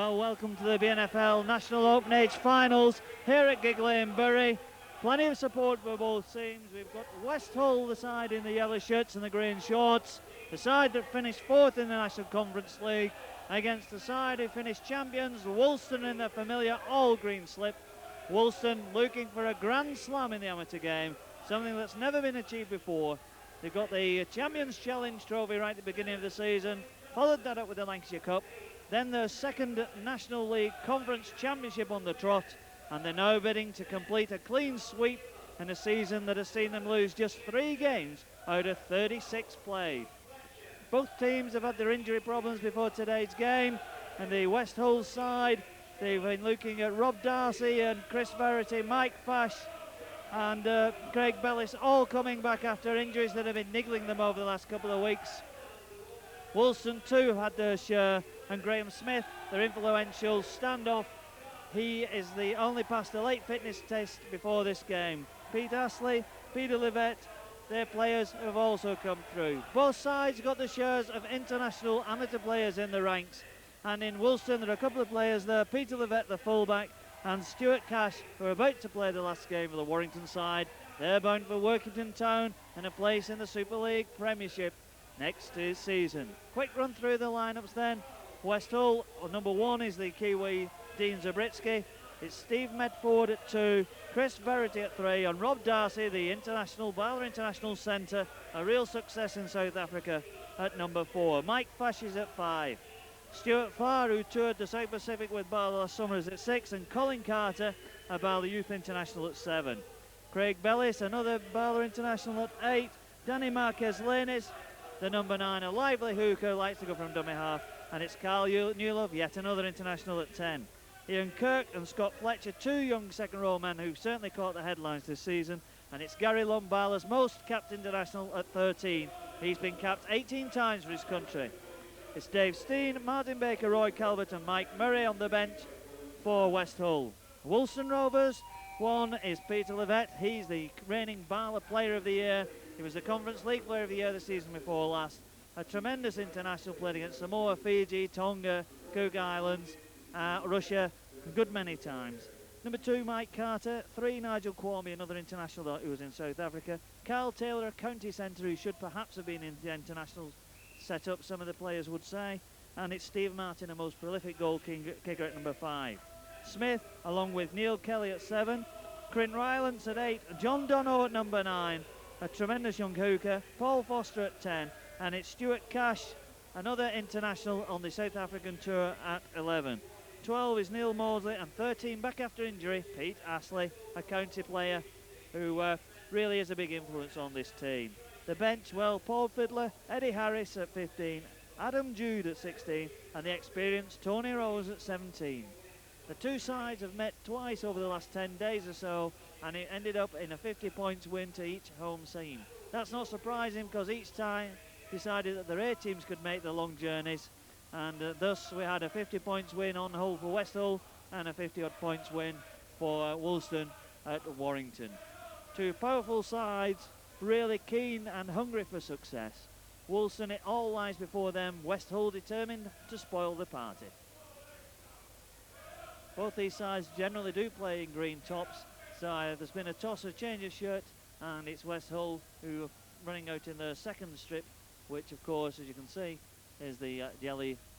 Well, welcome to the BNFL National Open Age Finals here at Gig Lane, Bury. Plenty of support for both teams. We've got West Hull, the side in the yellow shirts and the green shorts, the side that finished fourth in the National Conference League, against the side who finished champions, Woolston, in their familiar all-green slip. Woolston looking for a grand slam in the amateur game, something that's never been achieved before. They've got the Champions Challenge trophy right at the beginning of the season, followed that up with the Lancashire Cup, then their second National League Conference Championship on the trot, and they're now bidding to complete a clean sweep in a season that has seen them lose just 3 games out of 36 played. Both teams have had their injury problems before today's game, and the West Hull side, they've been looking at Rob Darcy and Chris Verity, Mike Fash and Craig Bellis, all coming back after injuries that have been niggling them over the last couple of weeks. Woolston too have had their share, and Graham Smith, their influential standoff, he is the only past the late fitness test before this game. Pete Astley, Peter Livett, their players have also come through. Both sides got the shares of international amateur players in the ranks, and in Woolston there are a couple of players there, Peter Livett, the fullback, and Stuart Cash, who are about to play the last game for the Warrington side. They're bound for Workington Town and a place in the Super League Premiership next season. Quick run through the lineups then. West Hull, number 1 is the Kiwi Dean Zabritsky. It's Steve Medford at 2, Chris Verity at 3, and Rob Darcy, the Bowler International Centre, a real success in South Africa, at number 4. Mike Fash is at 5. Stuart Farr, who toured the South Pacific with Bowler last summer, is at 6, and Colin Carter, a Bowler Youth International, at 7. Craig Bellis, another Bowler International, at 8. Danny Marquez Lanis, the number 9, a lively hooker, likes to go from dummy half, and it's Carl Newlove, yet another international, at 10. Ian Kirk and Scott Fletcher, 2 young second-row men who've certainly caught the headlines this season, and it's Gary Lombala's most capped international at 13. He's been capped 18 times for his country. It's Dave Steen, Martin Baker, Roy Calvert and Mike Murray on the bench for West Hull. Woolston Rovers, 1 is Peter Livett. He's the reigning Bowler Player of the Year. He was the Conference League Player of the Year the season before last. A tremendous international, played against Samoa, Fiji, Tonga, Cook Islands, Russia, a good many times. Number 2, Mike Carter. 3, Nigel Kwame, another international who was in South Africa. Carl Taylor, a county centre who should perhaps have been in the international setup, some of the players would say. And it's Steve Martin, a most prolific goal kicker, at number 5. Smith, along with Neil Kelly at 7. Crin Rylance at 8. John Dono at number 9. A tremendous young hooker. Paul Foster at 10. And it's Stuart Cash, another international on the South African tour, at 11. 12 is Neil Mosley, and 13, back after injury, Pete Astley, a county player who really is a big influence on this team. The bench, well, Paul Fiddler, Eddie Harris at 15, Adam Jude at 16, and the experienced Tony Rose at 17. The two sides have met twice over the last 10 days or so, and it ended up in a 50 points win to each home team. That's not surprising, because each time decided that their A teams could make the long journeys, and thus we had a 50 points win on Hull for West Hull and a 50 odd points win for Woolston at Warrington. 2 powerful sides, really keen and hungry for success. Woolston, it all lies before them. West Hull determined to spoil the party. Both these sides generally do play in green tops, so there's been a toss, a change of shirt, and it's West Hull who are running out in their second strip, which of course, as you can see, is the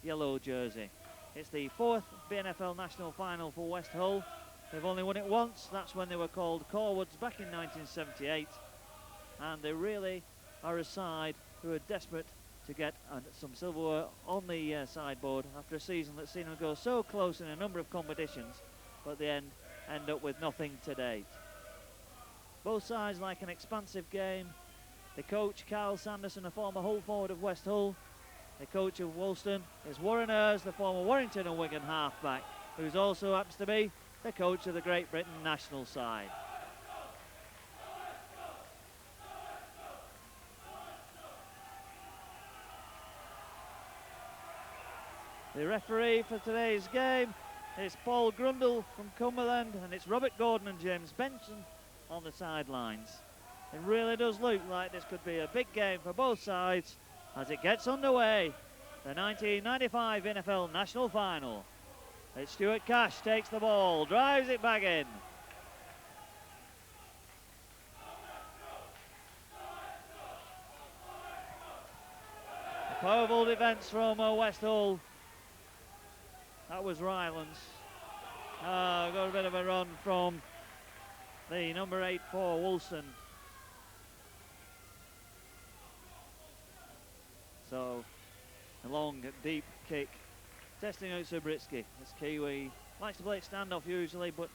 yellow jersey. It's the 4th BNFL National Final for West Hull. They've only won it once. That's when they were called Corwoods back in 1978. And they really are a side who are desperate to get some silverware on the sideboard after a season that's seen them go so close in a number of competitions, but they end up with nothing to date. Both sides like an expansive game. The coach, Carl Sanderson, a former Hull forward of West Hull. The coach of Woolston is Warren Ayres, the former Warrington and Wigan halfback, who's also happens to be the coach of the Great Britain national side. The referee for today's game is Paul Grundle from Cumberland, and it's Robert Gordon and James Benson on the sidelines. It really does look like this could be a big game for both sides as it gets underway, the 1995 NFL National Final. It's Stuart Cash takes the ball, drives it back in. A powerful defence from West Hull. That was Rylands. Got a bit of a run from the number 8 for Woolston. So, a long, deep kick. Testing out Zabritsky. This Kiwi likes to play it standoff usually, but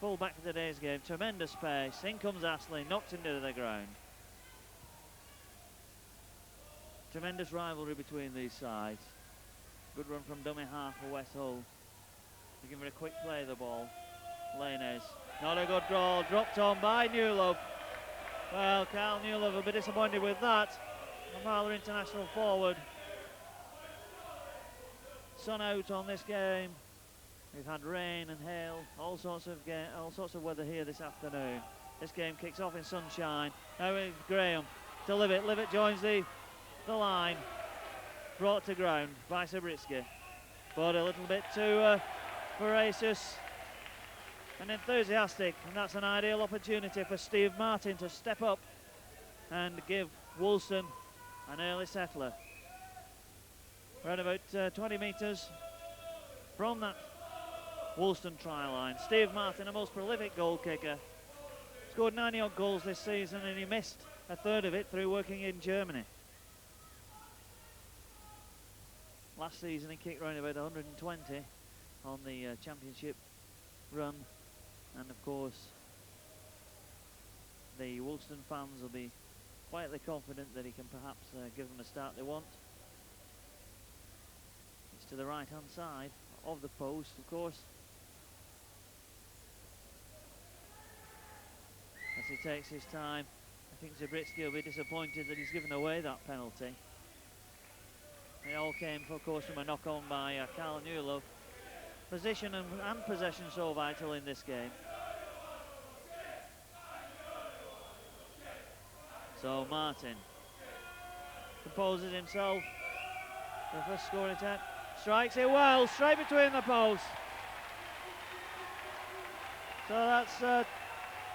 full back to today's game. Tremendous pace. In comes Astley, knocked into the ground. Tremendous rivalry between these sides. Good run from dummy half for West Hull. Looking for a quick play of the ball. Lanes. Not a good draw. Dropped on by Newlove. Well, Carl Newlove a bit disappointed with that. A Marler international forward. Sun out on this game. We've had rain and hail, all sorts of weather here this afternoon. This game kicks off in sunshine. Now it's Graham to Livet. Livet joins the line. Brought to ground by Zabritsky. But a little bit too voracious and enthusiastic. And that's an ideal opportunity for Steve Martin to step up and give Woolston an early settler. Around about 20 metres from that Woolston try line. Steve Martin, a most prolific goal kicker. Scored 90 odd goals this season and he missed a third of it through working in Germany. Last season he kicked around about 120 on the championship run, and of course the Woolston fans will be quietly confident that he can perhaps give them the start they want. It's to the right hand side of the post, of course, as he takes his time. I think Zabritsky will be disappointed that he's given away that penalty. It all came, of course, from a knock-on by Carl Newlove. Position and possession so vital in this game. So Martin composes himself. The first scoring attempt. Strikes it well, straight between the posts. So that's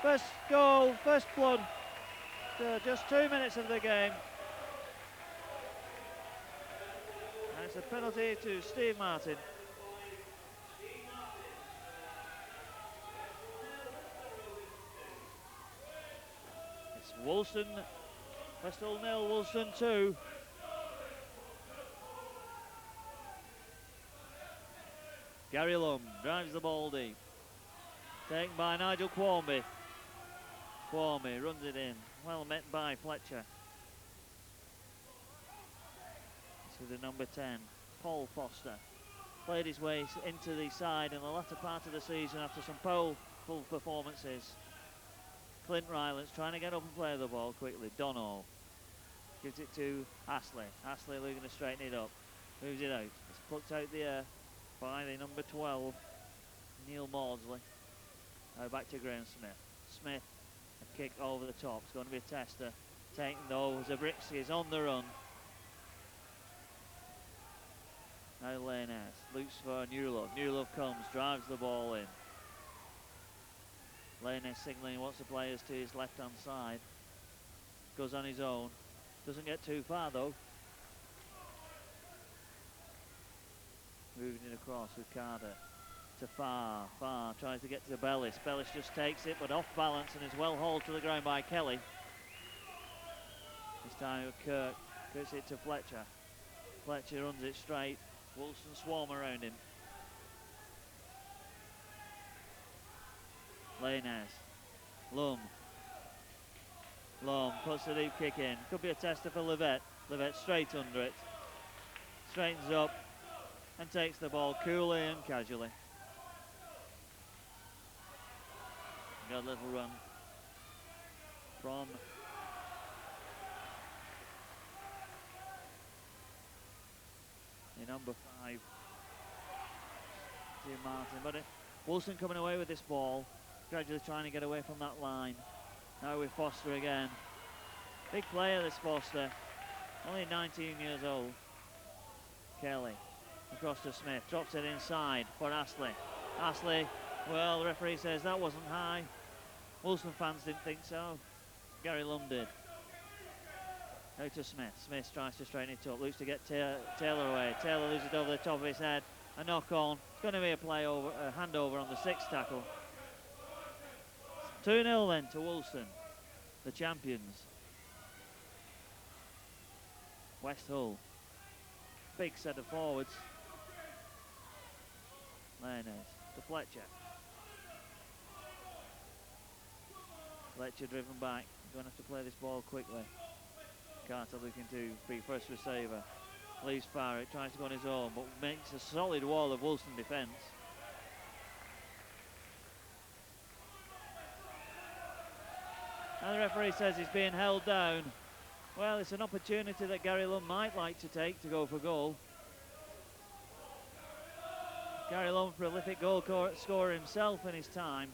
first goal, first blood. Just 2 minutes of the game. And it's a penalty to Steve Martin. It's Woolston, West Hull 0, Woolston 2. Gary Lum drives the ball deep. Taken by Nigel Quarmby. Quarmby runs it in. Well met by Fletcher. To the number 10, Paul Foster. Played his way into the side in the latter part of the season after some powerful performances. Clint Rylands trying to get up and play the ball quickly. Dono gives it to Astley. Astley looking to straighten it up. Moves it out. It's plucked out the air by the number 12, Neil Maudsley. Now back to Graham Smith. Smith, a kick over the top. It's going to be a tester. Taken though, Zabritsky is on the run. Now Lanes, looks for Newlove. Newlove comes, drives the ball in. Lanes signalling he wants the players to his left-hand side. Goes on his own. Doesn't get too far though. Moving it across with Carter to Farr. Farr tries to get to Bellis. Bellis just takes it, but off balance and is well hauled to the ground by Kelly. This time with Kirk. Gets it to Fletcher. Fletcher runs it straight. Woolston swarm around him. Lanes. Lum. Lum puts the deep kick in. Could be a tester for Livet. Livet straight under it. Straightens up and takes the ball coolly and casually. Got a little run from the number 5, Steve Martin. But Woolston coming away with this ball, gradually trying to get away from that line. Now with Foster again. Big player this Foster, only 19 years old. Kelly Across to Smith, drops it inside for Astley. Astley, well, the referee says that wasn't high. Woolston fans didn't think so. Gary Lund did. Out to Smith. Smith tries to straighten it up. Looks to get Taylor away. Taylor loses it over the top of his head. A knock on. It's going to be a play over, a handover on the sixth tackle. 2-0 then to Woolston, the champions. West Hull. Big set of forwards. Mayonnaise to Fletcher. Fletcher driven back. Going to have to play this ball quickly. Carter looking to be first receiver. Leaves Farrick, tries to go on his own, but makes a solid wall of Woolston defence. And the referee says he's being held down. Well, it's an opportunity that Gary Lund might like to take to go for goal. Gary Lund, prolific goal scorer himself in his time.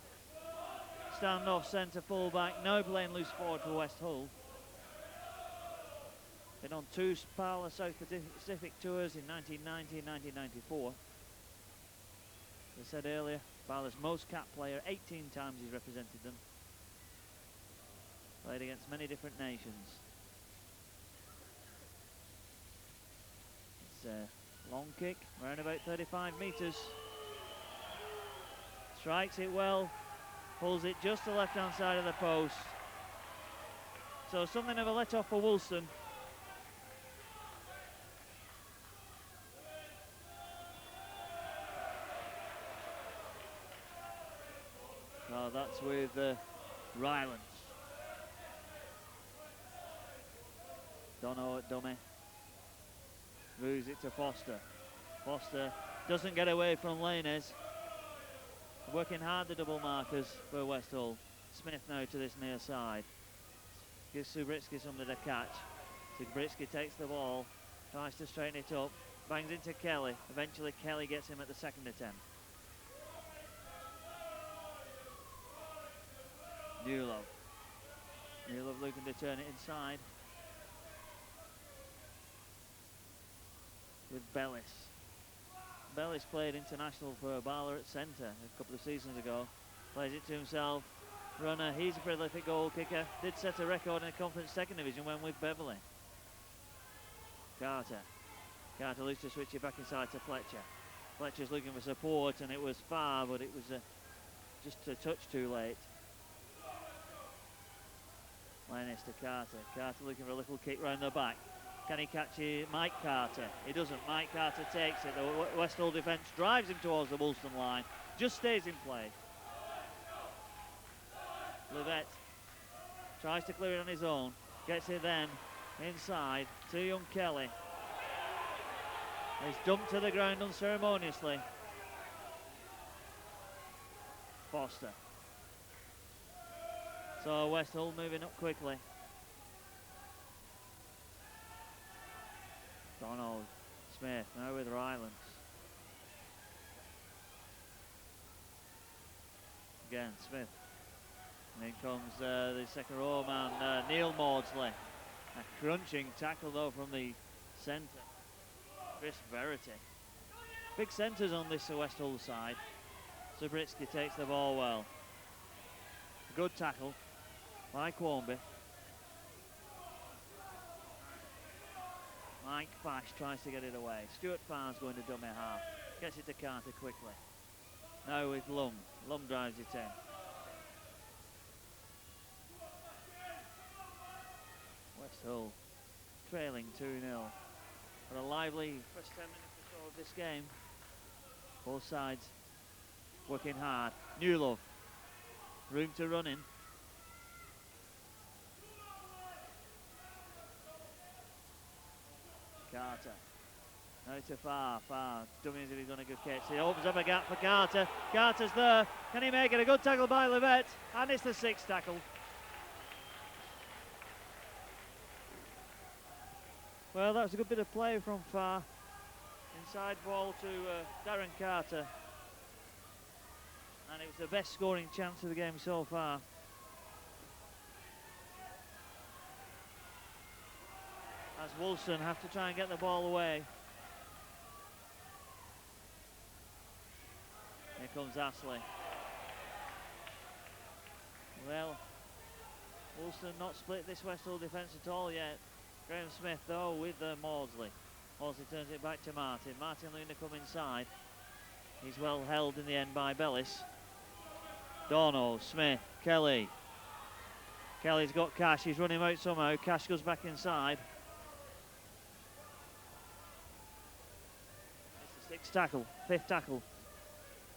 Stand-off centre full-back, now playing loose forward for West Hull. Been on 2 parallel South Pacific tours in 1990 and 1994. As I said earlier, Barla's most cap player, 18 times he's represented them. Played against many different nations. It's a long kick, around about 35 metres. Strikes it well, pulls it just to the left-hand side of the post. So something of a let-off for Woolston. So that's with Rylance. Dono at dummy. Moves it to Foster. Foster doesn't get away from Lanes. Working hard the double markers for West Hull. Smith now to this near side. Gives Subritsky something to catch. Subritsky takes the ball, tries to straighten it up, bangs into Kelly. Eventually Kelly gets him at the second attempt. Newlove. Newlove looking to turn it inside. With Bellis. Bellis played international for Bala at centre a couple of seasons ago. Plays it to himself. Runner, he's a prolific goal kicker. Did set a record in a conference second division when with Beverley. Carter. Carter looks to switch it back inside to Fletcher. Fletcher's looking for support and it was far, but it was just a touch too late. Lennis to Carter. Carter looking for a little kick round the back. Can he catch Mike Carter? He doesn't. Mike Carter takes it. The West Hull defence drives him towards the Woolston line. Just stays in play. Levette tries to clear it on his own. Gets it then inside to young Kelly. He's dumped to the ground unceremoniously. Foster. So West Hull moving up quickly. Donald Smith now with Rylance. Again, Smith. And in comes the second row man, Neil Maudsley. A crunching tackle though from the centre. Chris Verity. Big centres on this West Hull side. Subritsky takes the ball well. Good tackle by Quornby. Mike Fash tries to get it away. Stuart Farr's going to dummy half. Gets it to Carter quickly. Now with Lum. Lum drives it in. West Hull trailing 2-0. But a lively first 10 minutes or so of this game. Both sides working hard. Newlove. Room to run in. Carter. Now to Farr. Farr dummies if he's going to go catch. He opens up a gap for Carter. Carter's there. Can he make it? A good tackle by Levette. And it's the sixth tackle. Well, that was a good bit of play from Farr. Inside ball to Darren Carter. And it was the best scoring chance of the game so far. As Woolston have to try and get the ball away. comes Astley. Well, Woolston not split this West Hull defence at all yet. Graham Smith though with Maudsley. Maudsley turns it back to Martin. Martin Luna come inside. He's well held in the end by Bellis. Dorno, Smith, Kelly. Kelly's got Cash, he's running out somehow. Cash goes back inside. It's the sixth tackle, fifth tackle.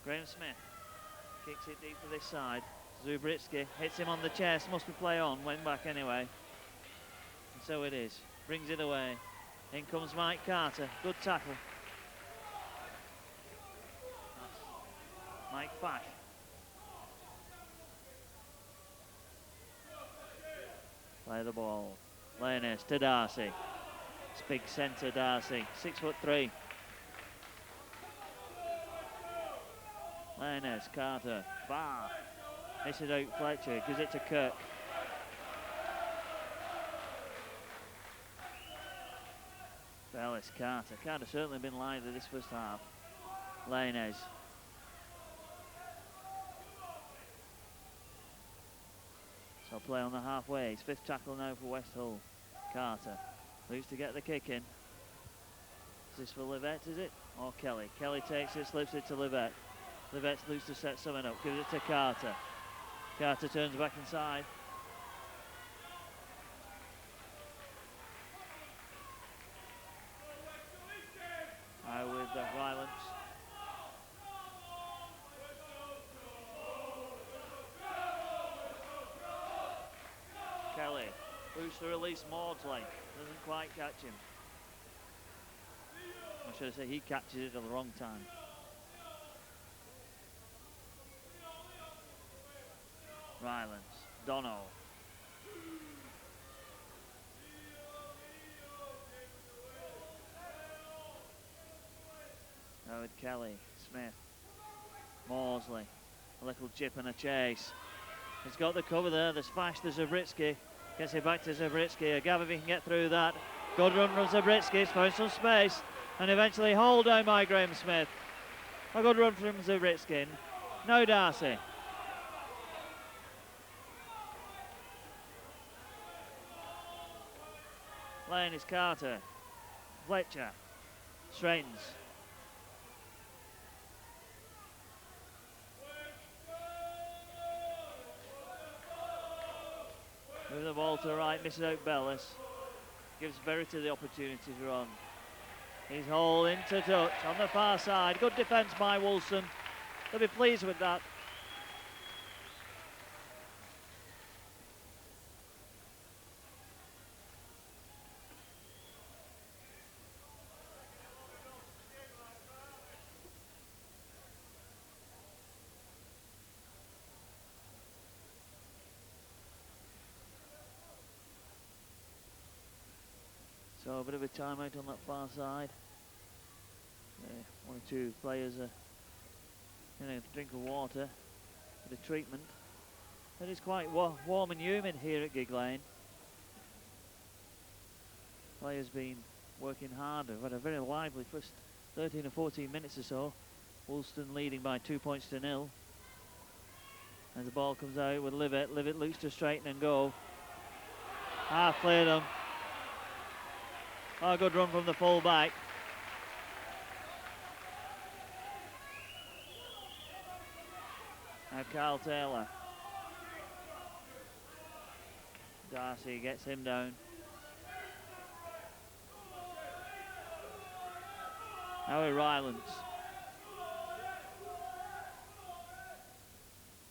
Graham Smith kicks it deep to this side. Zubritsky hits him on the chest, must be play on, went back anyway. And so it is, brings it away. In comes Mike Carter, good tackle. That's Mike Fash. Play the ball. Lanes to Darcy. It's big centre Darcy, 6'3". Lanes, Carter, far. Misses out Fletcher, gives it to Kirk. Bellis, Carter. Carter certainly been lively this first half. Lanes. So play on the halfway. It's fifth tackle now for West Hull. Carter looks to get the kick in. Is this for Livett, is it? Or Kelly? Kelly takes it, slips it to Livett. Livett looks to set something up, gives it to Carter. Carter turns back inside. Now with the violence. Kelly looks to release Maudsley. Doesn't quite catch him. Or should I say he catches it at the wrong time. Rylance, Dono. Now with Kelly, Smith, Maudsley. A little chip and a chase. He's got the cover there. There's Fash, there's Zabritsky. Gets it back to Zabritsky. A gap if he can get through that. Good run from Zabritsky. He's found some space. And eventually hauled down by Graham Smith. A good run from Zabritsky. No Darcy. Lane is Carter. Fletcher. Straightens. Move the ball to the right, misses out Bellis. Gives Verity the opportunity to run. He's hauled into touch on the far side. Good defence by Woolston. They'll be pleased with that. So a bit of a timeout on that far side. One or two players are a drink of water, bit of treatment. It is quite warm and humid here at Gig Lane. Players been working hard. They've had a very lively first 13 or 14 minutes or so. Woolston leading by 2 points to 0. And the ball comes out with Livett. Livett looks to straighten and go. Half cleared them. Oh, good run from the full back. Now Carl Taylor. Darcy gets him down. Now with Rylance.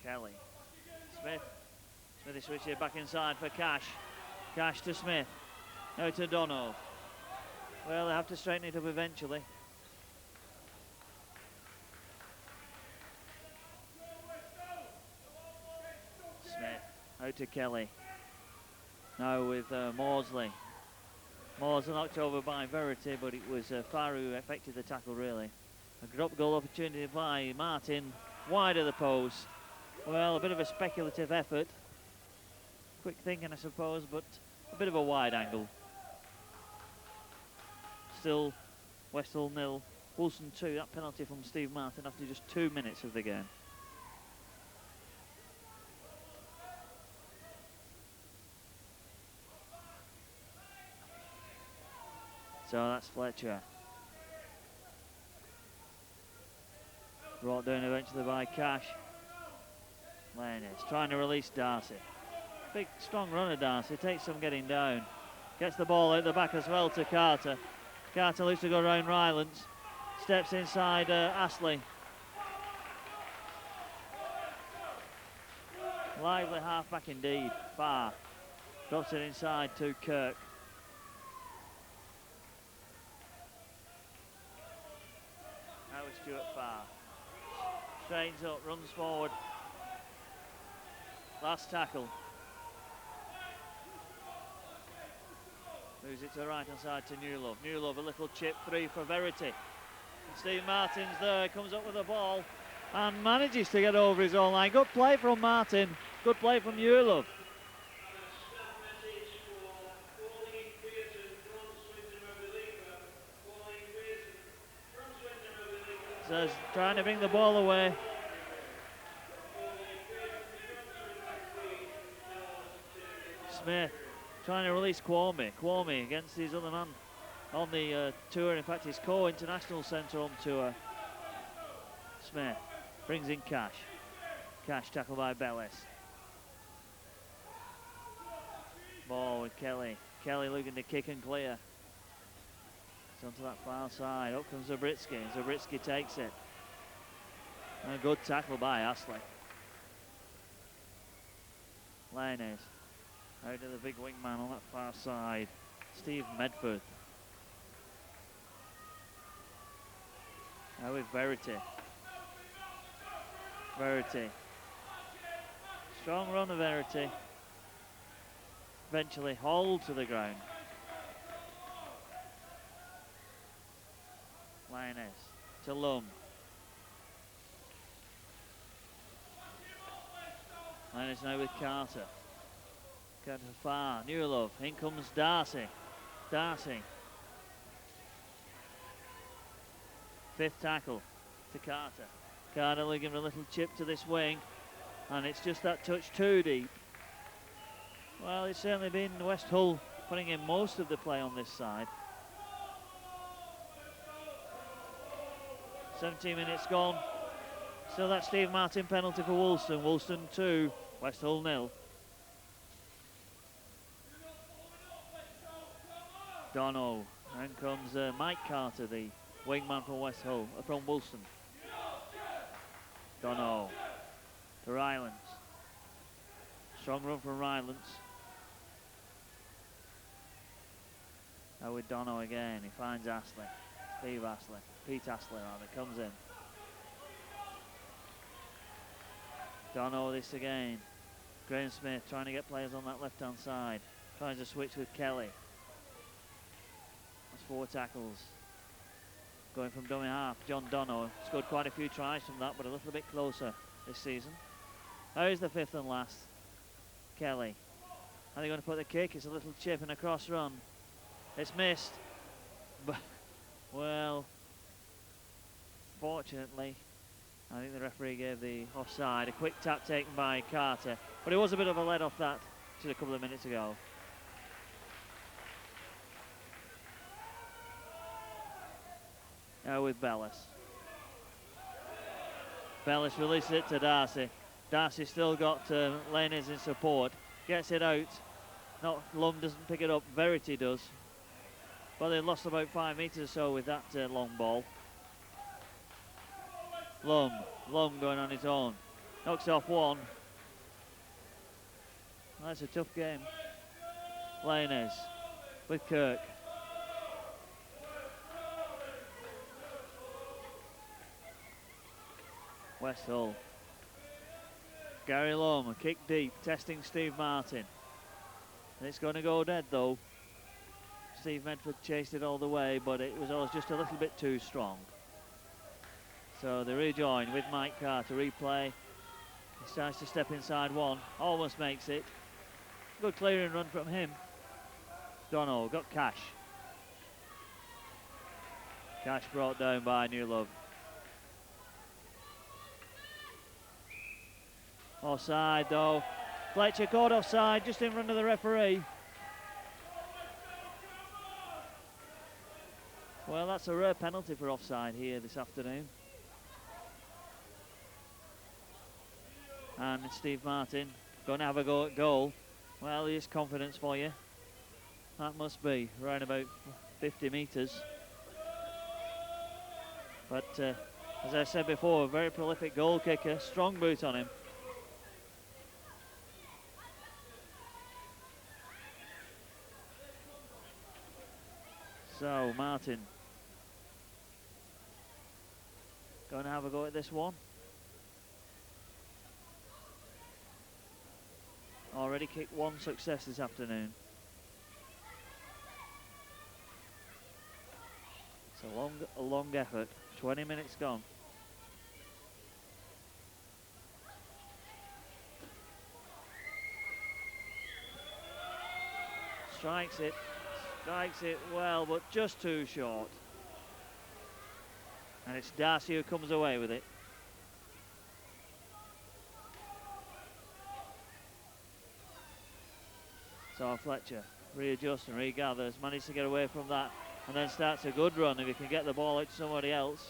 Kelly. Smith. Smithy switches it back inside for Cash. Cash to Smith. Now to Dono. Well, they have to straighten it up eventually. Smith out to Kelly. Now with Maudsley. Maudsley knocked over by Verity, but it was Faru who affected the tackle really. A drop goal opportunity by Martin, wide of the post. Well, a bit of a speculative effort. Quick thinking, I suppose, but a bit of a wide angle. Still West Hull 0, Woolston 2, that penalty from Steve Martin after just 2 minutes of the game. So that's Fletcher. Brought down eventually by Cash. Lannis trying to release Darcy. Big strong runner Darcy, takes some getting down. Gets the ball out the back as well to Carter. Carter looks to go around Rylance. Steps inside Astley. Lively half-back indeed. Farr drops it inside to Kirk. Now it's Stuart Farr. Straightens up, runs forward. Last tackle. Moves it to the right-hand side to Newlove. Newlove, a little chip, 3 for Verity. And Steve Martin's there, comes up with the ball and manages to get over his own line. Good play from Martin, good play from Newlove. Says, trying to bring the ball away. Smith trying to release Kwame. Kwame against his other man on the tour. In fact, his co-international centre on tour. Smith brings in Cash. Cash tackled by Bellis. Ball with Kelly. Kelly looking to kick and clear. It's onto that far side. Up comes Zabritsky. Zabritsky takes it. And a good tackle by Astley. Lannis out to the big wingman on that far side. Steve Medford. Now with Verity. Verity. Strong run of Verity. Eventually hauled to the ground. Lannis to Lum. Lannis now with Carter. Carter far. Newlove. In comes Darcy. Darcy. Fifth tackle to Carter. Carter looking for a little chip to this wing. And it's just that touch too deep. Well, it's certainly been West Hull putting in most of the play on this side. 17 minutes gone. Still that Steve Martin penalty for Woolston. Woolston 2, West Hull 0. Dono. And comes Mike Carter, the wingman from West Hull, from Woolston. Dono to Rylance. Strong run from Rylance. Now with Dono again. He finds Astley. Steve Astley. Pete Astley rather comes in. Dono this again. Graham Smith trying to get players on that left hand side. Tries to switch with Kelly. That's 4 tackles. Going from dummy half. John Dono scored quite a few tries from that, but a little bit closer this season. Here's the 5th and last. Kelly. Are they going to put the kick? It's a little chip and a cross run. It's missed. But, well, fortunately, I think the referee gave the offside. A quick tap taken by Carter. But it was a bit of a let off that just a couple of minutes ago. Now with Bellis. Bellis releases it to Darcy. Darcy still got Lannis in support. Gets it out. Lum doesn't pick it up. Verity does. Well, they lost about 5 metres or so with that long ball. Lum going on his own. Knocks off one. That's a tough game. Lannis with Kirk. West Hull. Gary Lum, a kick deep, testing Steve Martin. And it's going to go dead though. Steve Medford chased it all the way, but it was always just a little bit too strong. So they rejoin with Mike Carter. Replay. He starts to step inside one. Almost makes it. Good clearing run from him. Dono got Cash. Cash brought down by New Love. Offside though. Fletcher caught offside just in front of the referee. Well, that's a rare penalty for offside here this afternoon. And Steve Martin going to have a go at goal. Well, here's confidence for you. That must be around about 50 metres. But as I said before, a very prolific goal kicker, strong boot on him. So Martin going to have a go at this one. Already kicked one success this afternoon. It's a long effort. 20 minutes gone. Strikes it well, but just too short. And it's Darcy who comes away with it. So Fletcher readjusts and regathers, managed to get away from that, and then starts a good run. If he can get the ball out to somebody else,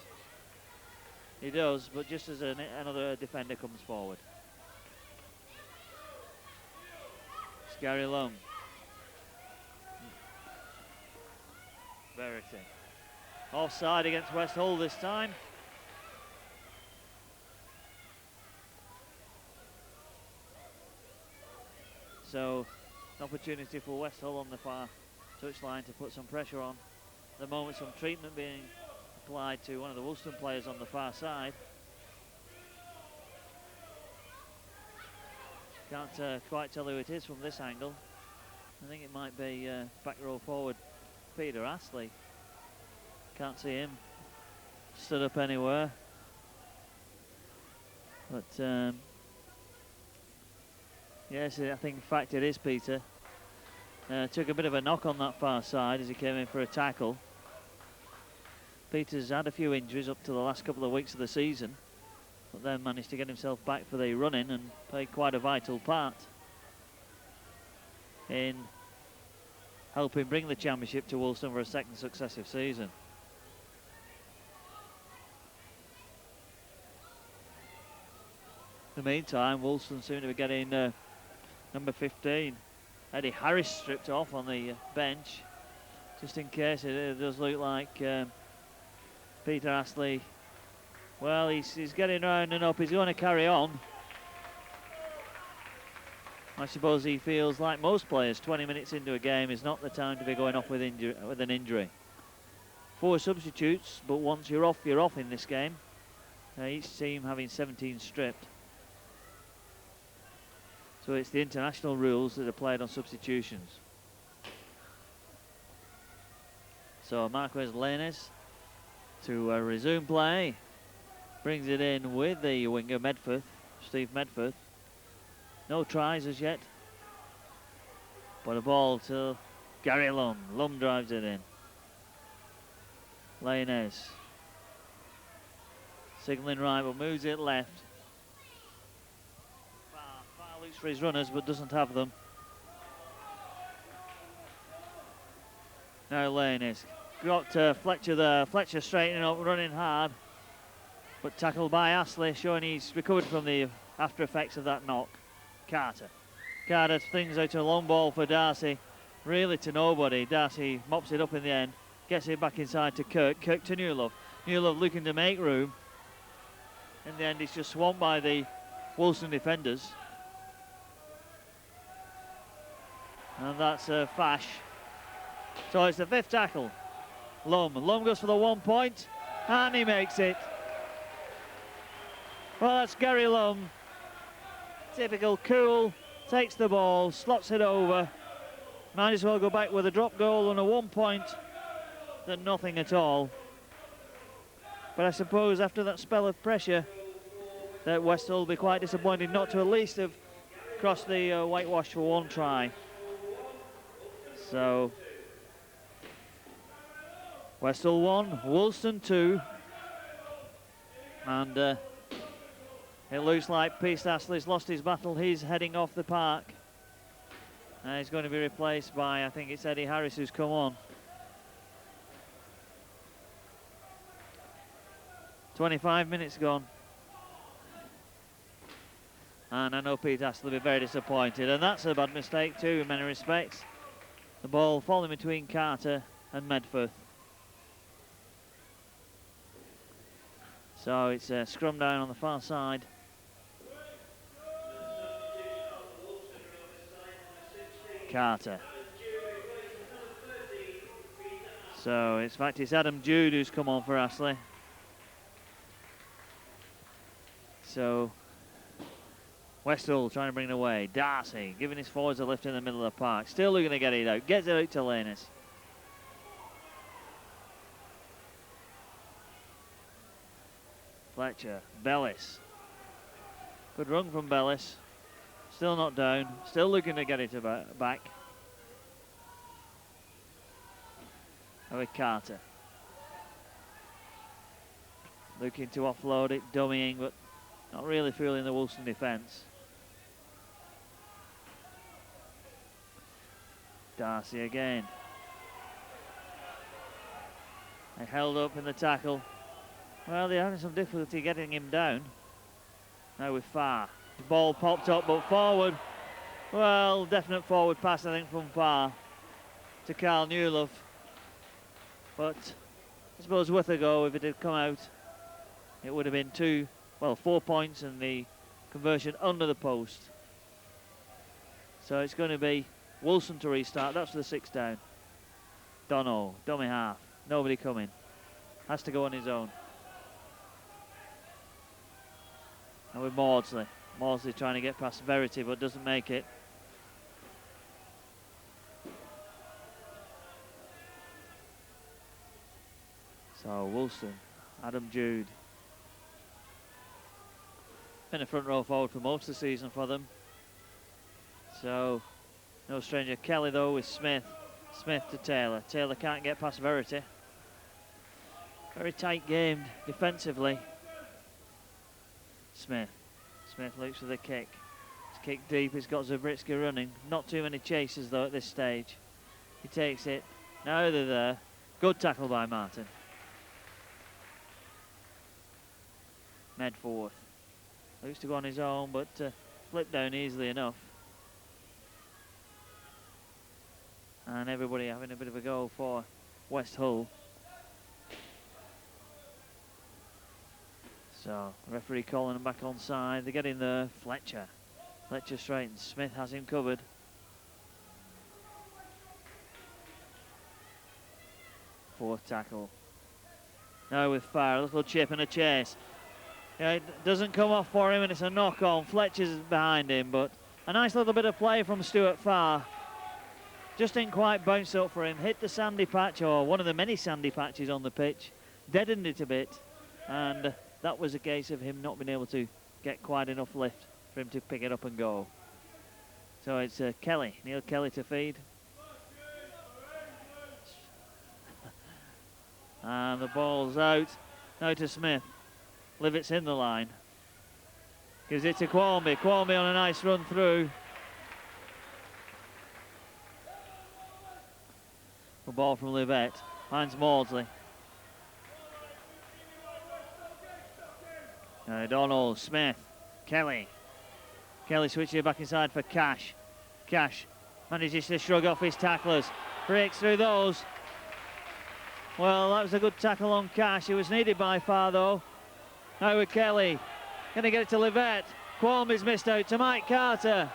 he does, but just as another defender comes forward. It's Gary Lum. Verity. Offside against West Hull this time. So, an opportunity for West Hull on the far touchline to put some pressure on. At the moment, some treatment being applied to one of the Woolston players on the far side. Can't quite tell who it is from this angle. I think it might be back row forward Peter Astley. Can't see him stood up anywhere. But yes, I think in fact it is Peter. Took a bit of a knock on that far side as he came in for a tackle. Peter's had a few injuries up to the last couple of weeks of the season, but then managed to get himself back for the run-in and played quite a vital part in helping bring the championship to Woolston for a second successive season. In the meantime, Woolston seem to be getting number 15. Eddie Harris stripped off on the bench, just in case it does look like Peter Astley. Well, he's getting round and up. He's going to carry on. I suppose he feels like most players, 20 minutes into a game is not the time to be going off with an injury. 4 substitutes, but once you're off in this game. Each team having 17 stripped. So it's the international rules that are played on substitutions. So Marquez Lanes to resume play. Brings it in with the winger Medforth, Steve Medforth. No tries as yet. But a ball to Gary Lum. Lum drives it in. Lanes. Signalling right, but moves it left. Far looks for his runners, but doesn't have them. Now Lanes. Got Fletcher there. Fletcher straightening up, running hard. But tackled by Astley, showing he's recovered from the after effects of that knock. Carter flings out a long ball for Darcy, really to nobody. Darcy mops it up in the end, gets it back inside to Kirk. Kirk to Newlove. Newlove looking to make room. In the end, he's just swamped by the Woolston defenders. And that's Fash. So it's the 5th tackle. Lum goes for the 1 point, and he makes it. Well, that's Gary Lum. Typical cool, takes the ball, slots it over. Might as well go back with a drop goal and a 1 point than nothing at all. But I suppose after that spell of pressure, that West Hull will be quite disappointed not to at least have crossed the whitewash for 1 try. So Westall 1, Woolston 2. And it looks like Peace Astley's lost his battle. He's heading off the park. And he's going to be replaced by, I think it's Eddie Harris who's come on. 25 minutes gone. And I know Pete Astley will be very disappointed. And that's a bad mistake too in many respects. The ball falling between Carter and Medforth. So it's a scrum down on the far side. Carter. So in fact it's Adam Jude who's come on for Astley. So Westall trying to bring it away. Darcy giving his forwards a lift in the middle of the park. Still looking to get it out. Gets it out to Lanus. Fletcher. Bellis. Good run from Bellis. Still not down. Still looking to get it back. With Carter. Looking to offload it. Dummying, but not really fooling the Woolston defence. Darcy again. They held up in the tackle. Well, they're having some difficulty getting him down. Now with Farr. The ball popped up, but forward. Well, definite forward pass, I think, from Farr to Carl Newlove. But I suppose worth a go if it had come out. It would have been 4 points and the conversion under the post. So it's going to be Woolston to restart. That's the 6 down. Dono, dummy half. Nobody coming. Has to go on his own. And with Maudsley. Maudsley trying to get past Verity but doesn't make it. So Woolston, Adam Jude. Been a front row forward for most of the season for them. So no stranger. Kelly though with Smith. Smith to Taylor. Taylor can't get past Verity. Very tight game defensively. Smith. Smith looks for the kick. It's kicked deep. He's got Zabritsky running. Not too many chases though at this stage. He takes it. Now they're there. Good tackle by Martin. Medforth. Looks to go on his own, but flipped down easily enough. And everybody having a bit of a go for West Hull. So, referee calling him back on side. They get in there. Fletcher. Fletcher straightens. Smith has him covered. Fourth tackle. Now with Farr, a little chip and a chase. Yeah, it doesn't come off for him and it's a knock on. Fletcher's behind him, but a nice little bit of play from Stuart Farr. Just didn't quite bounce up for him. Hit the sandy patch, or one of the many sandy patches on the pitch. Deadened it a bit. And that was a case of him not being able to get quite enough lift for him to pick it up and go. So it's Kelly, Neil Kelly to feed. And the ball's out. Now to Smith. Livett's in the line. Gives it to Qualmy. Qualmy on a nice run through. The ball from Livett. Finds Maudsley. Donald, Smith, Kelly. Kelly switching it back inside for Cash. Cash manages to shrug off his tacklers. Breaks through those. Well, that was a good tackle on Cash. It was needed by Farr though. Now with Kelly. Going to get it to Livett. Qualmy's missed out to Mike Carter.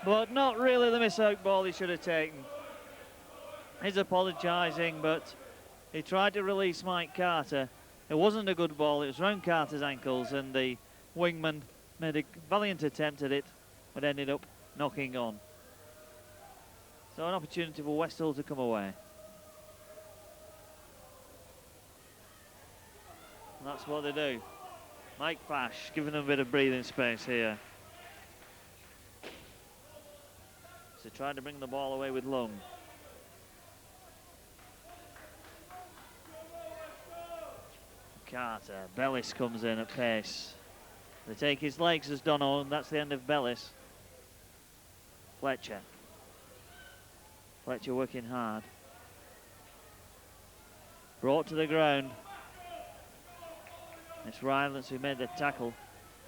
But not really the miss-out ball he should have taken. He's apologising, but he tried to release Mike Carter. It wasn't a good ball. It was round Carter's ankles, and the wingman made a valiant attempt at it, but ended up knocking on. So an opportunity for West Hull to come away. And that's what they do. Mike Fash giving them a bit of breathing space here. So trying to bring the ball away with Lung. Carter. Bellis comes in at pace. They take his legs as Dono, and that's the end of Bellis. Fletcher. Fletcher working hard. Brought to the ground. It's Rylance who made the tackle.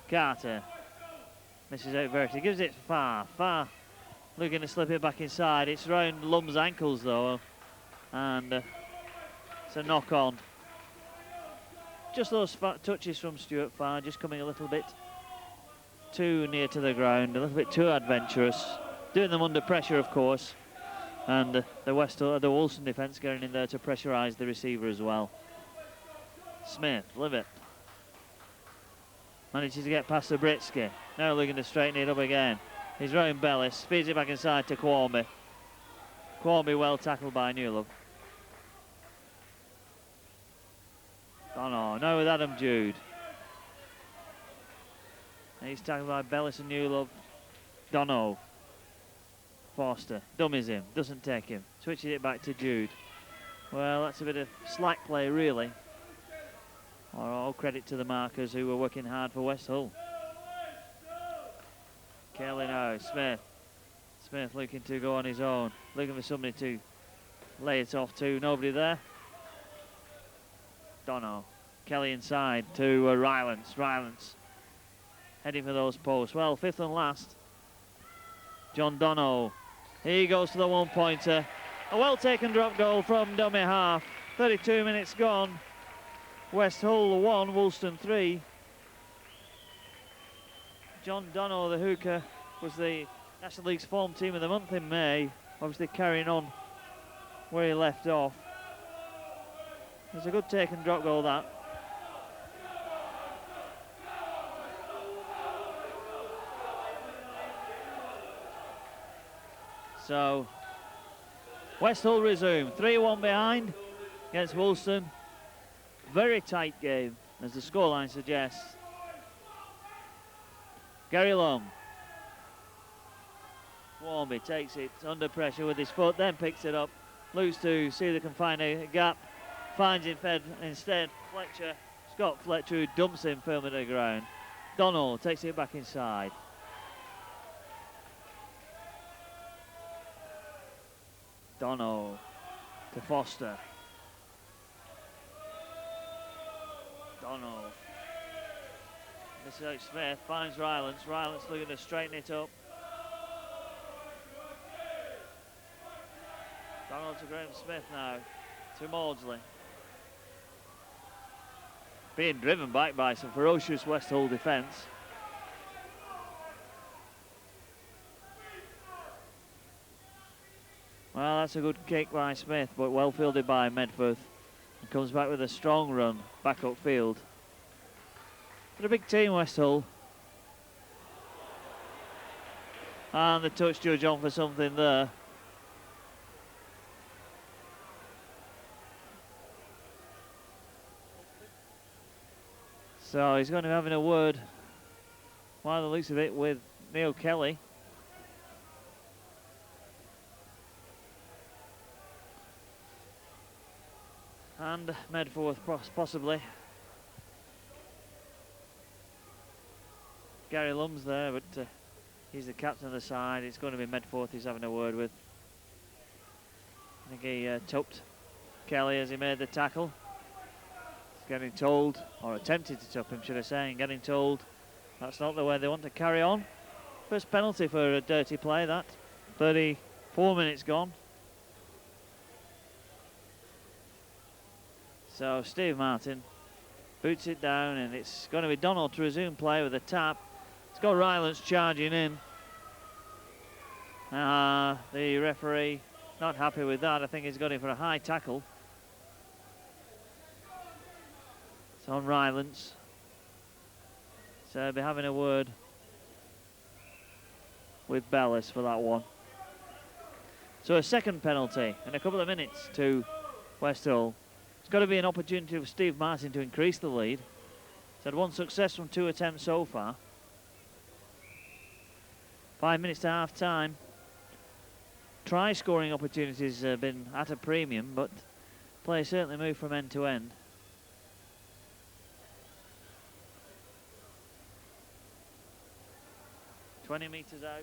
Carter misses out Verity. Gives it far. Looking to slip it back inside. It's round Lum's ankles though. And it's a knock on. Just those touches from Stuart Farr, just coming a little bit too near to the ground, a little bit too adventurous. Doing them under pressure, of course. And the Woolston defence getting in there to pressurise the receiver as well. Smith, Livett. Manages to get past Zabritsky. Now looking to straighten it up again. He's round Bellis, speeds it back inside to Quorby. Quorby well tackled by Newlove. Dono, now with Adam Jude. He's tackled by Bellis and Newlove. Dono. Forster, dummies him, doesn't take him. Switches it back to Jude. Well, that's a bit of slack play, really. All credit to the markers who were working hard for West Hull. Kelly now, Smith. Smith looking to go on his own. Looking for somebody to lay it off to. Nobody there. Dono. Kelly inside to Rylance. Rylance heading for those posts. Well, fifth and last. John Dono. He goes to the one-pointer. A well-taken drop goal from dummy half. 32 minutes gone. West Hull 1, Woolston 3. John Dono, the hooker, was the National League's form team of the month in May. Obviously carrying on where he left off. It's a good taken drop goal, that. So, West Hull resume. 3-1 behind against Woolston. Very tight game, as the scoreline suggests. Gary Lum. Warmby takes it under pressure with his foot, then picks it up. Looks to see if they can find a gap. Finds instead Fletcher, Scott Fletcher, who dumps him firmly to the ground. Donald takes it back inside. Dono to Foster. Dono. Misses out Smith, finds Rylance. Rylance looking to straighten it up. Donald to Graham Smith now. To Maudsley. Being driven back by some ferocious West Hull defence. Well, that's a good kick by Smith, but well fielded by Medforth. And comes back with a strong run back upfield. But a big team, West Hull. And the touch judge on for something there. So he's going to be having a word, by the looks of it, with Neil Kelly. And Medforth possibly. Gary Lum's there, but he's the captain of the side. It's going to be Medforth he's having a word with. I think he tucked Kelly as he made the tackle. He's getting told, or attempted to tuck him, should I say, and getting told that's not the way they want to carry on. First penalty for a dirty play, that. 34 minutes gone. So Steve Martin boots it down, and it's going to be Donald to resume play with a tap. It's got Rylance charging in. The referee not happy with that. I think he's got him for a high tackle. It's on Rylance. So they'll be having a word with Bellis for that one. So a second penalty in a couple of minutes to West Hull. It's got to be an opportunity for Steve Martin to increase the lead. He's had one success from 2 attempts so far. 5 minutes to half time. Try scoring opportunities have been at a premium, but play certainly moved from end to end. 20 metres out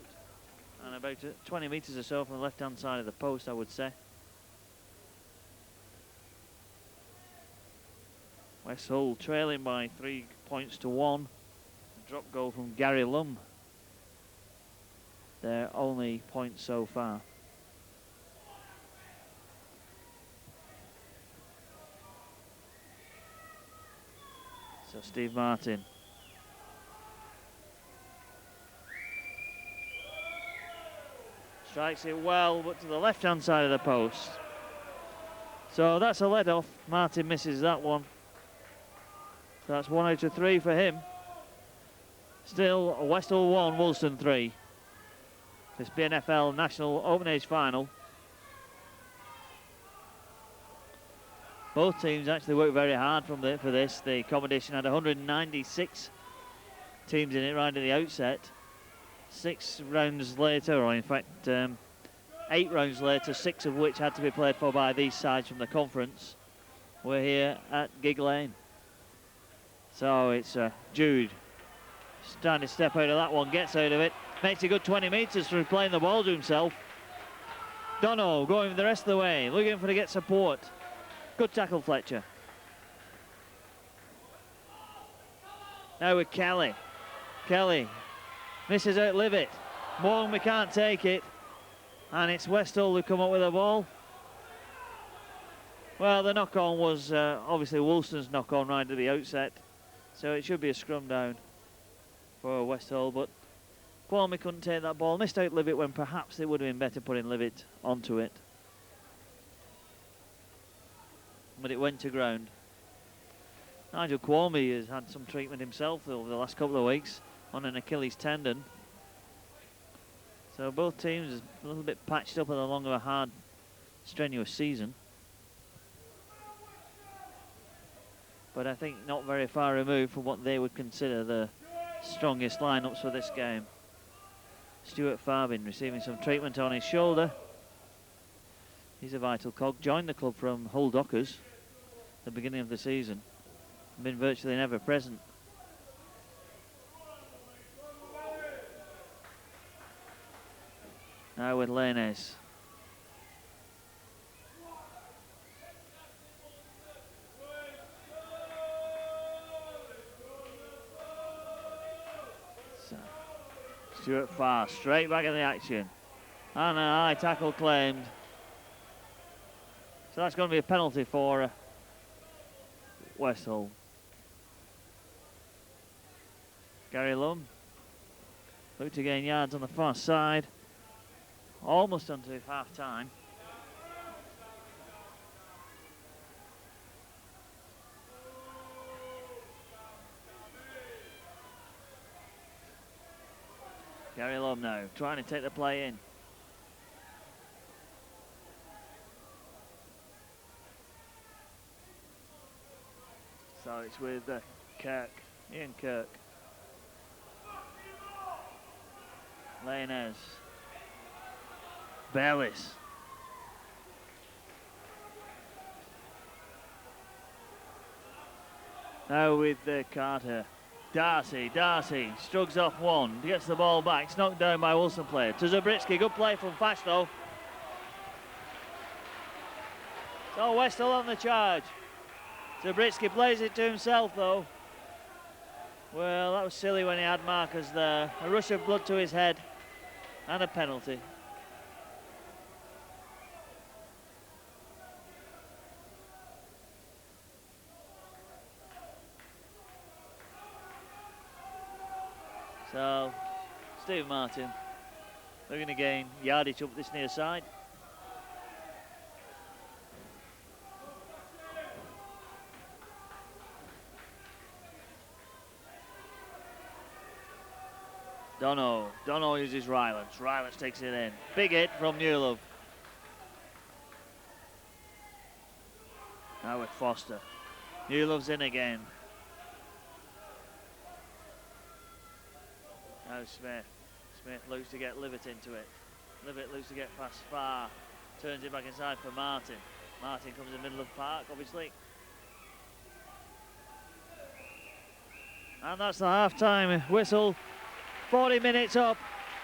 and about 20 metres or so from the left-hand side of the post, I would say. West Hull trailing by 3 points to 1. Drop goal from Gary Lum. Their only point so far. So Steve Martin. Strikes it well, but to the left-hand side of the post. So that's a let-off. Martin misses that one. So that's 1 out of 3 for him. Still, West Hull 1, Woolston 3. This BNFL National Open Age Final. Both teams actually worked very hard for this. The competition had 196 teams in it right at the outset. 6 rounds later, or in fact 8 rounds later, 6 of which had to be played for by these sides from the conference. We're here at Gig Lane. So it's Jude trying to step out of that one, gets out of it, makes a good 20 metres through playing the ball to himself. Dono going the rest of the way, looking for to get support. Good tackle, Fletcher. Now with Kelly. Kelly misses out Livet. Morgan, we can't take it. And it's West Hull who come up with the ball. Well, the knock-on was obviously Woolston's knock-on right at the outset. So it should be a scrum down for West Hull, but Kwame couldn't take that ball. Missed out Livet when perhaps it would have been better putting Livet onto it. But it went to ground. Nigel Kwame has had some treatment himself over the last couple of weeks on an Achilles tendon. So both teams are a little bit patched up along a hard, strenuous season. But I think not very far removed from what they would consider the strongest lineups for this game. Stuart Farbin receiving some treatment on his shoulder. He's a vital cog. Joined the club from Hull Dockers at the beginning of the season. Been virtually never present. Now with Lanes. Stuart Farr straight back in the action. And a high tackle claimed. So that's going to be a penalty for West Hull. Gary Lum looked to gain yards on the far side. Almost onto half time. Gary Lum now trying to take the play in. So it's with Kirk, Ian Kirk. Lainez. Bellis. Now with Carter. Darcy struggles off one, gets the ball back, it's knocked down by Woolston player. To Zabritsky, good play from Fasto. So West Hull on the charge. Zabritsky plays it to himself though. Well, that was silly when he had markers there. A rush of blood to his head and a penalty. So, Steve Martin looking to gain yardage up this near side. Dono uses Rylance. Rylance takes it in. Big hit from Newlove. Now with Foster. Newlove's in again. Now Smith. Smith looks to get Livet into it. Livet looks to get past Farr. Turns it back inside for Martin. Martin comes in the middle of the park, obviously. And that's the half-time whistle. 40 minutes up.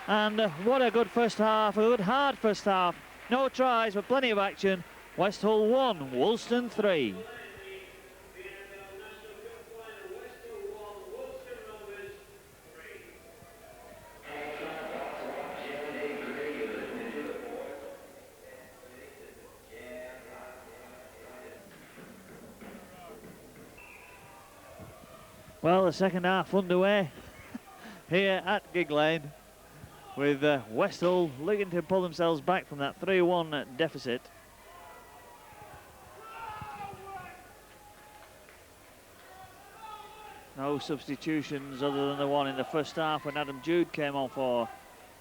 And what a good first half, a good hard first half. No tries, but plenty of action. West Hull 1, Woolston 3. Well, the second half underway here at Gig Lane, with West Hull looking to pull themselves back from that 3-1 deficit. No substitutions other than the one in the first half when Adam Jude came on for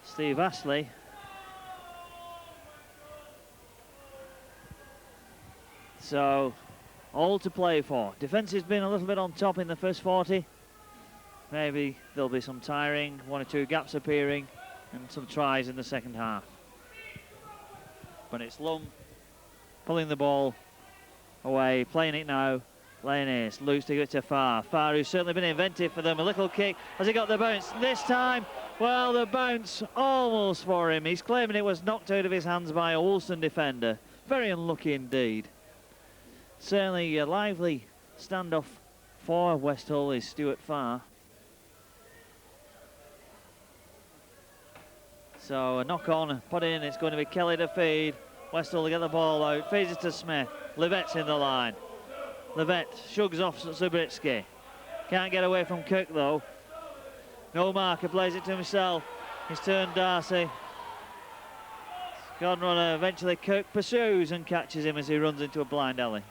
Steve Astley. So, all to play for. Defence has been a little bit on top in the first 40. Maybe there'll be some tiring, 1 or 2 gaps appearing, and some tries in the second half. But it's Lung pulling the ball away, playing it now. Lane Ace looks to get to Far. Far, who's certainly been inventive for them. A little kick. Has he got the bounce? This time, well, the bounce almost for him. He's claiming it was knocked out of his hands by a Woolston defender. Very unlucky indeed. Certainly a lively standoff for West Hull is Stuart Farr. So a knock on, put in, it's going to be Kelly to feed. West Hull to get the ball out, feeds it to Smith. Levette's in the line. Levette shrugs off Zubritsky. Can't get away from Cook though. No marker, plays it to himself. He's turned Darcy. Gone runner, eventually Cook pursues and catches him as he runs into a blind alley.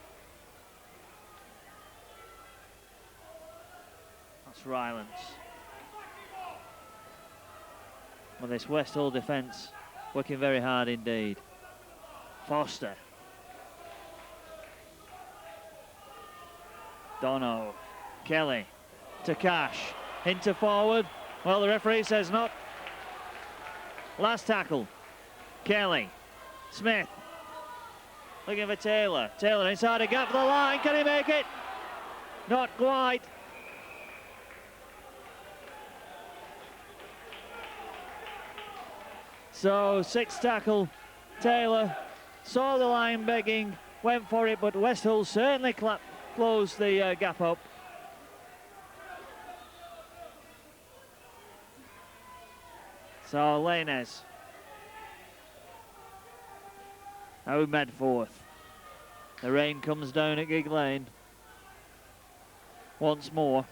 That's Rylance. Well, this West Hull defence working very hard indeed. Foster. Dono. Kelly to Cash. Into forward. Well, the referee says not. Last tackle. Kelly. Smith. Looking for Taylor. Taylor inside a gap for the line. Can he make it? Not quite. So 6th tackle. Taylor saw the line begging, went for it, but West Hull certainly closed the gap up. So Lainez. Now Medforth. The rain comes down at Gig Lane once more.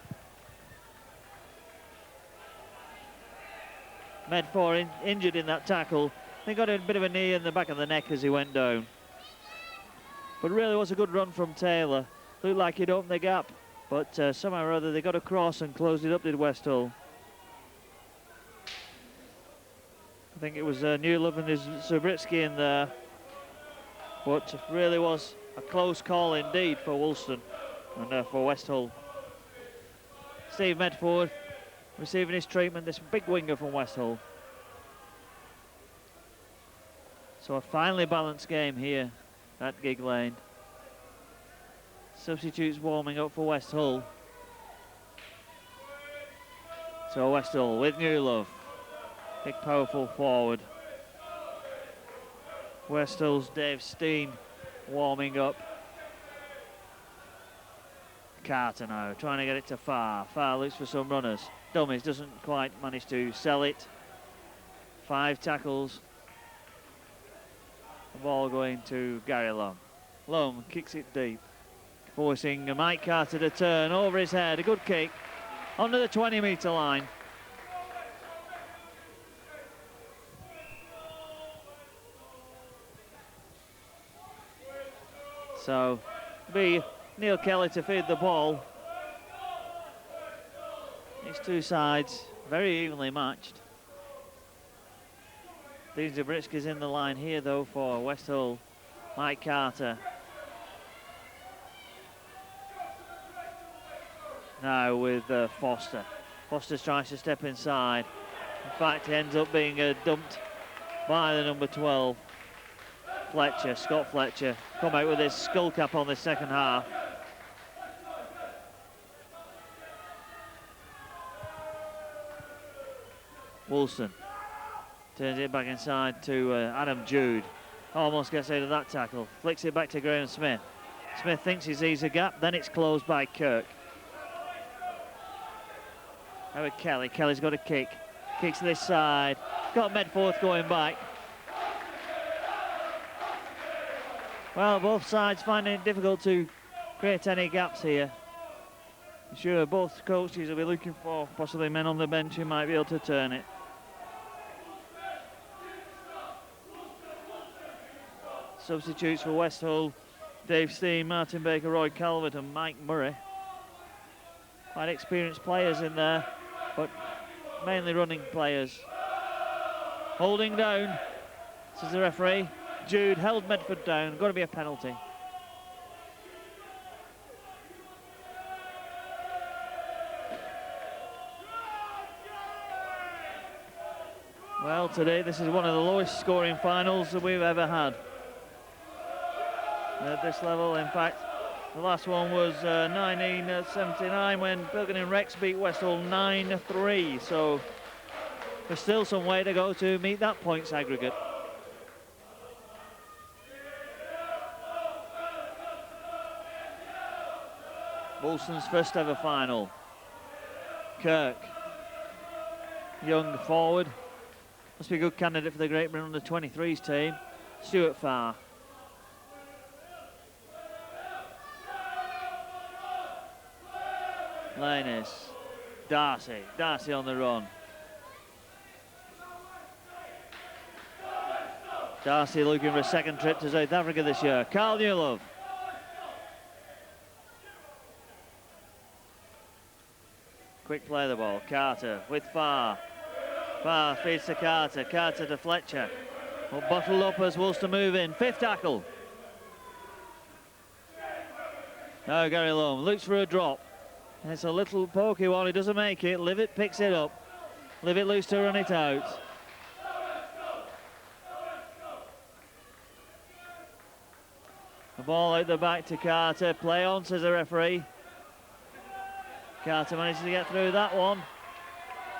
Medforth injured in that tackle. He got a bit of a knee in the back of the neck as he went down. But really was a good run from Taylor. Looked like he'd opened the gap, but somehow or other they got across and closed it up, did West Hull. I think it was Newlove and Zubritsky in there, but really was a close call indeed for Woolston and for West Hull. Steve Medford receiving his treatment, this big winger from West Hull. So a finely balanced game here at Gig Lane. Substitutes warming up for West Hull. So West Hull with Newlove. Big powerful forward. West Hull's Dave Steen warming up. Carter now trying to get it to Far. Far looks for some runners. Dummies doesn't quite manage to sell it. 5 tackles. The ball going to Gary Lum. Lum kicks it deep, forcing Mike Carter to turn over his head. A good kick onto the 20-metre line. So be Neil Kelly to feed the ball. These two sides very evenly matched. Dean Zubritsky's in the line here though for West Hull. Mike Carter. Now with Foster. Foster tries to step inside. In fact, he ends up being dumped by the number 12. Fletcher, Scott Fletcher, come out with his skull cap on this second half. Woolston Turns it back inside to Adam Jude. Almost gets out of that tackle. Flicks it back to Graham Smith. Smith thinks he sees a gap, then it's closed by Kirk. Now with Kelly. Kelly's got a kick. Kicks to this side. Got Medforth going back. Well, both sides finding it difficult to create any gaps here. I'm sure both coaches will be looking for possibly men on the bench who might be able to turn it. Substitutes for West Hull: Dave Steen, Martin Baker, Roy Calvert and Mike Murray. Quite experienced players in there, but mainly running players. Holding down, says the referee. Jude held Medford down, got to be a penalty. Well, today this is one of the lowest scoring finals that we've ever had. At this level, in fact, the last one was 1979 when Pilgrim Rex beat West Hull 9-3. So there's still some way to go to meet that points aggregate. Woolston's first ever final. Kirk, young forward, must be a good candidate for the Great Britain under-23s team. Stuart Farr. Lannis, Darcy on the run. Darcy looking for a second trip to South Africa this year. Carl Newlove. Quick play of the ball. Carter with Farr. Farr feeds to Carter. Carter to Fletcher. Well, bottled up as Woolston move in. Fifth tackle. Now Gary Loam looks for a drop. It's a little pokey one. He doesn't make it. Livet picks it up. Livet loose to run it out. The ball out the back to Carter. Play on, says the referee. Carter manages to get through that one.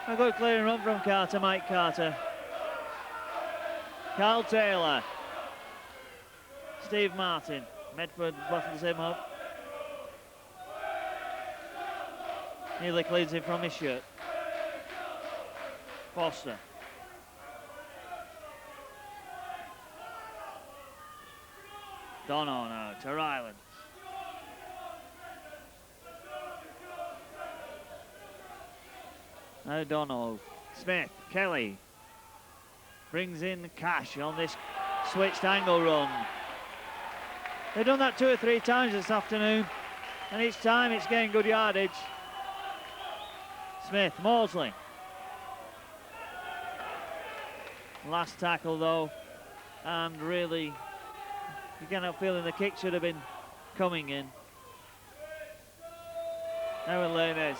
A good clearing run from Carter, Mike Carter. Carl Taylor. Steve Martin. Medford bottles him up. Nearly cleans him from his shirt. Foster. Dono now to Ryland. Now Dono. Smith. Kelly. Brings in Cash on this switched angle run. They've done that 2 or 3 times this afternoon, and each time it's getting good yardage. Smith, Maudsley. Last tackle though, and really you cannot feel the kick should have been coming in. Now with Lanez.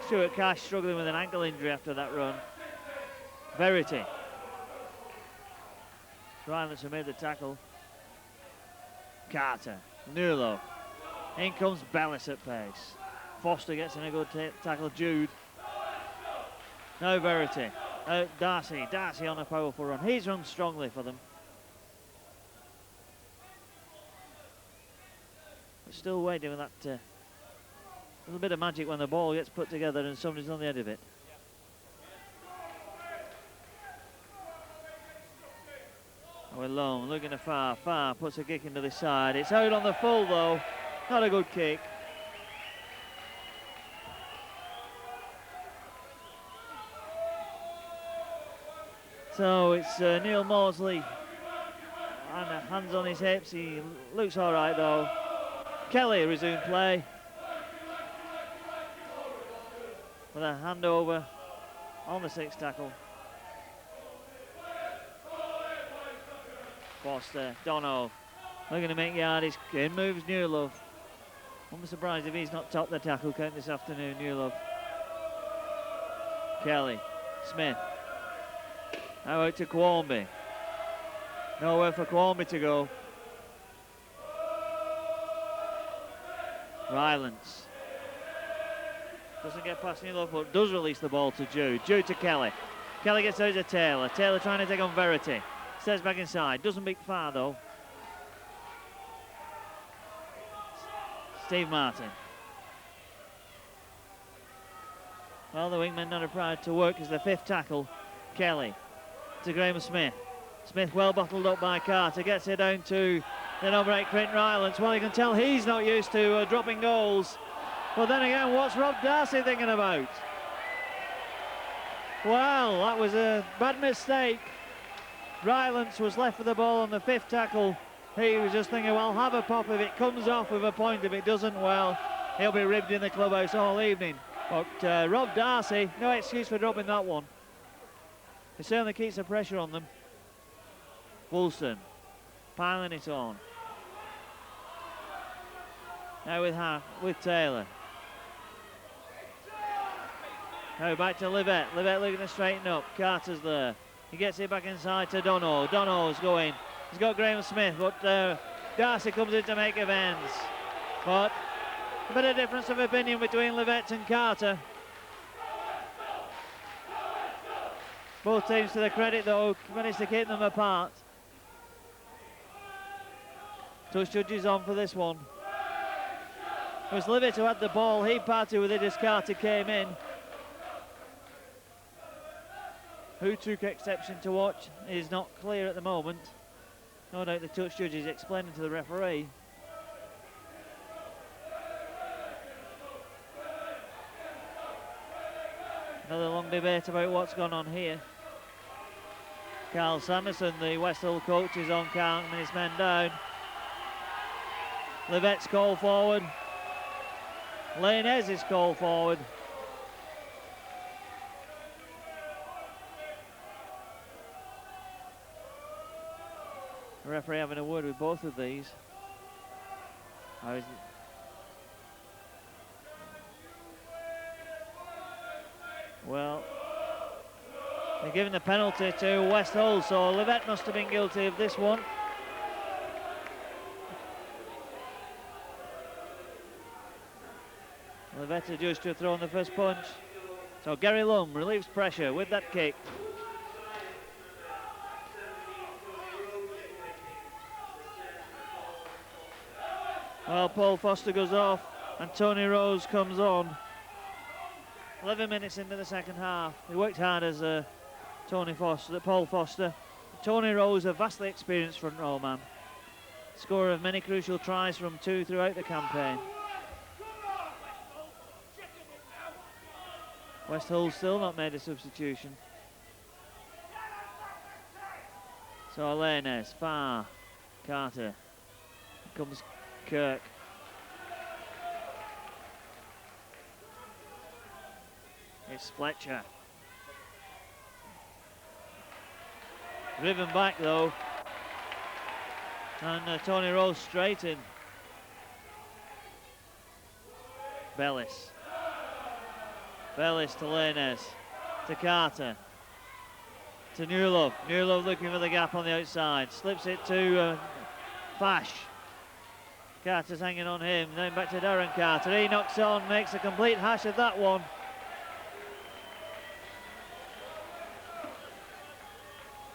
Stuart Cash struggling with an ankle injury after that run. Verity. Rylance who made the tackle. Carter. Newlow. In comes Bellis at pace. Foster gets in a good tackle. Jude. No Verity. Darcy. Darcy on a powerful run. He's run strongly for them. But still waiting with that little bit of magic when the ball gets put together and somebody's on the end of it. With Loam looking at Farr. Farr puts a kick into the side. It's out on the full though. Not a good kick. So it's Neil Maudsley. And hands on his hips. He looks all right though. Kelly resumed play. With a handover on the 6th tackle. Foster, Dono, looking to make yardage. In moves Newlove. Won't be surprised if he's not topped the tackle count this afternoon, Newlove. Kelly, Smith. Now out to Qualmby. Nowhere for Qualmby to go. Rylance. Doesn't get past New Love, but does release the ball to Jude. Jude to Kelly. Kelly gets out to Taylor. Taylor trying to take on Verity. Steps back inside. Doesn't beat far though. Steve Martin. Well, the wingmen not proud to work as the 5th tackle. Kelly to Graham Smith. Smith well bottled up by Carter. Gets it down to the number 8, Quentin Rylance. Well, you can tell he's not used to dropping goals. But then again, what's Rob Darcy thinking about? Well, that was a bad mistake. Rylance was left with the ball on the 5th tackle. He was just thinking, well, have a pop. If it comes off with a point, if it doesn't, well, he'll be ribbed in the clubhouse all evening. But Rob Darcy, no excuse for dropping that one. It certainly keeps the pressure on them. Woolston piling it on. Now with Taylor. Now back to Livett. Livett looking to straighten up. Carter's there. He gets it back inside to Dono. Dono's going. He's got Graham Smith, but Darcy comes in to make amends. But a bit of difference of opinion between Livett and Carter. Both teams, to their credit though, managed to keep them apart. Touch judges on for this one. It was Livett who had the ball. He parted with it as Carter came in. Who took exception to watch is not clear at the moment. No doubt the touch judge is explaining to the referee. Another long debate about what's gone on here. Carl Sanderson, the West Hull coach, is on counting his men down. Livett's call forward. Lainez is called forward. The referee having a word with both of these. Well, they're giving the penalty to West Hull, so Livett must have been guilty of this one. Livett adjusts to throw on the first punch. So Gary Lum relieves pressure with that kick. Well, Paul Foster goes off and Tony Rose comes on. 11 minutes into the second half. He worked hard as Paul Foster. Tony Rose, a vastly experienced front row man. Scorer of many crucial tries from 2 throughout the campaign. West Hull still not made a substitution. So Lainez, far, Carter. Here comes Kirk. It's Fletcher. Driven back though. And Tony Rose straight in. Bellis. Bellis to Lainez. To Carter. To Newlove. Newlove looking for the gap on the outside. Slips it to Fash. Carter's hanging on him. Then back to Darren Carter. He knocks on, makes a complete hash of that one.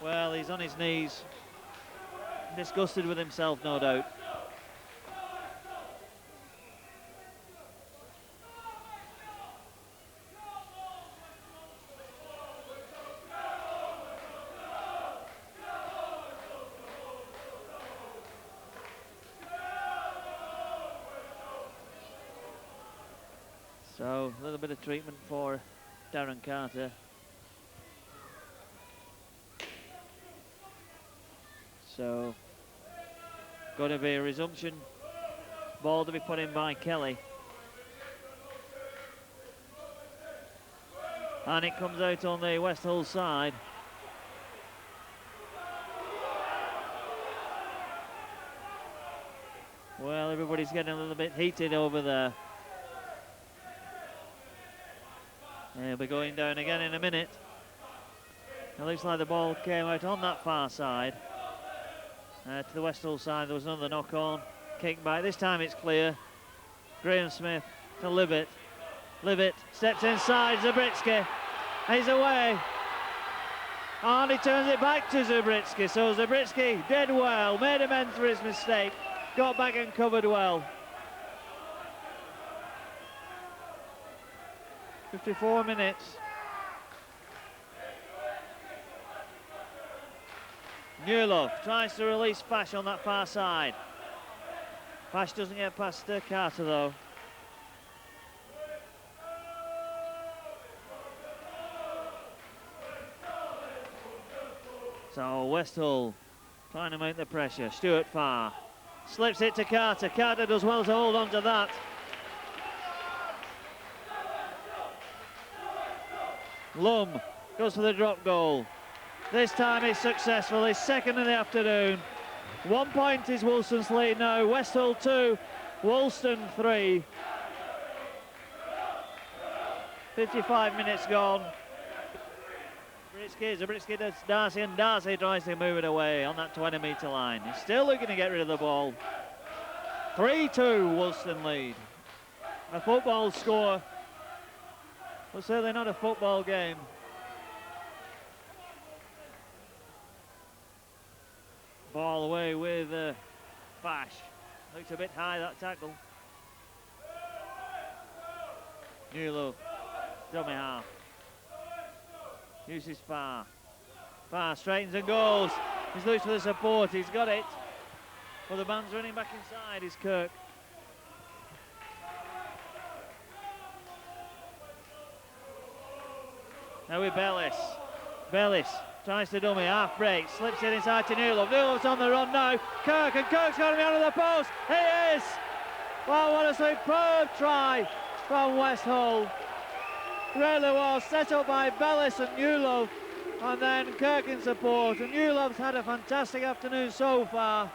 Well, he's on his knees. Disgusted with himself, no doubt. So, a little bit of treatment for Darren Carter. So, going to be a resumption. Ball to be put in by Kelly. And it comes out on the West Hull side. Well, everybody's getting a little bit heated over there. They'll be going down again in a minute. It looks like the ball came out on that far side. To the West Hull side, there was another knock on. Kick back. This time it's clear. Graham Smith to Livett. Livet steps inside Zabritsky. He's away. And he turns it back to Zabritsky. So Zabritsky did well, made amends for his mistake, got back and covered well. 54 minutes. Newlove tries to release Fash on that far side. Fash doesn't get past Carter though. So Westhull trying to make the pressure. Stuart Farr slips it to Carter. Carter does well to hold on to that. Lum goes for the drop goal. This time he's successful. He's second in the afternoon. 1 point is Woolston's lead now. Westhull 2, Woolston 3. 55 minutes gone. Zabritsky does Darcy, and Darcy tries to move it away on that 20-metre line. He's still looking to get rid of the ball. 3-2 Woolston lead. A football score, but certainly not a football game. Ball away with Fash. Looks a bit high, that tackle. Newlove, dummy half. Uses Farr. Farr straightens and goes. He's loose for the support. He's got it. Well, the man's running back inside is Kirk. Now with Bellis. Bellis tries to dummy, half break, slips it inside to Newlove. Newlove's on the run now. Kirk, and Kirk's got to be under the post. He is! Wow, what a superb try from Westhull. Really was set up by Bellis and Newlove, and then Kirk in support. And Newlove's had a fantastic afternoon so far,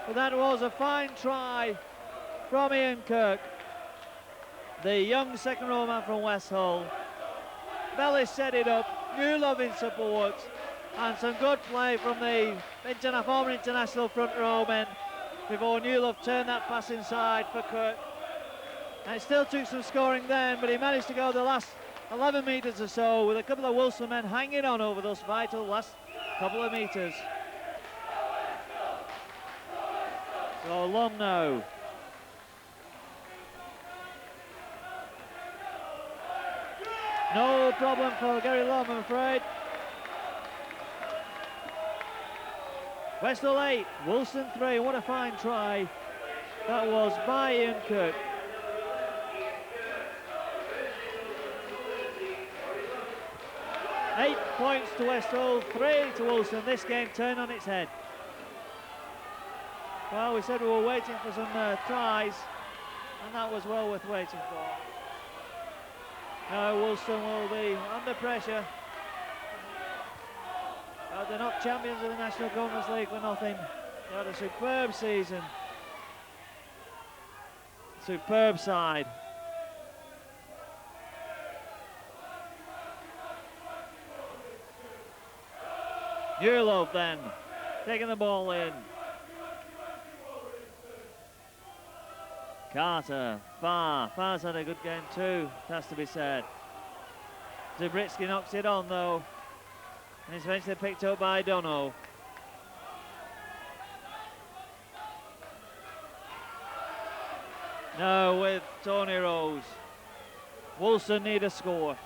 but that was a fine try from Ian Kirk, the young second row man from Westhull. Bellis set it up, Newlove in support, and some good play from the former international front row men before Newlove turned that pass inside for Kirk. And it still took some scoring then, but he managed to go the last 11 metres or so with a couple of Woolston men hanging on over those vital last couple of metres. So Lum now. No problem for Gary Lum, I'm afraid. Westhull 8, Woolston 3. What a fine try that was by Ian Kirk. Eight points to Westhull, 3 to Woolston. This game turned on its head. Well, we said we were waiting for some tries, and that was well worth waiting for. Now Woolston will be under pressure. They're not champions of the National Conference League for nothing. They had a superb season. Superb side. Newlove then, taking the ball in. Carter, Farr's had a good game too, it has to be said. Zabritsky knocks it on though, and it's eventually picked up by Dono. Now with Tony Rose. Woolston need a score.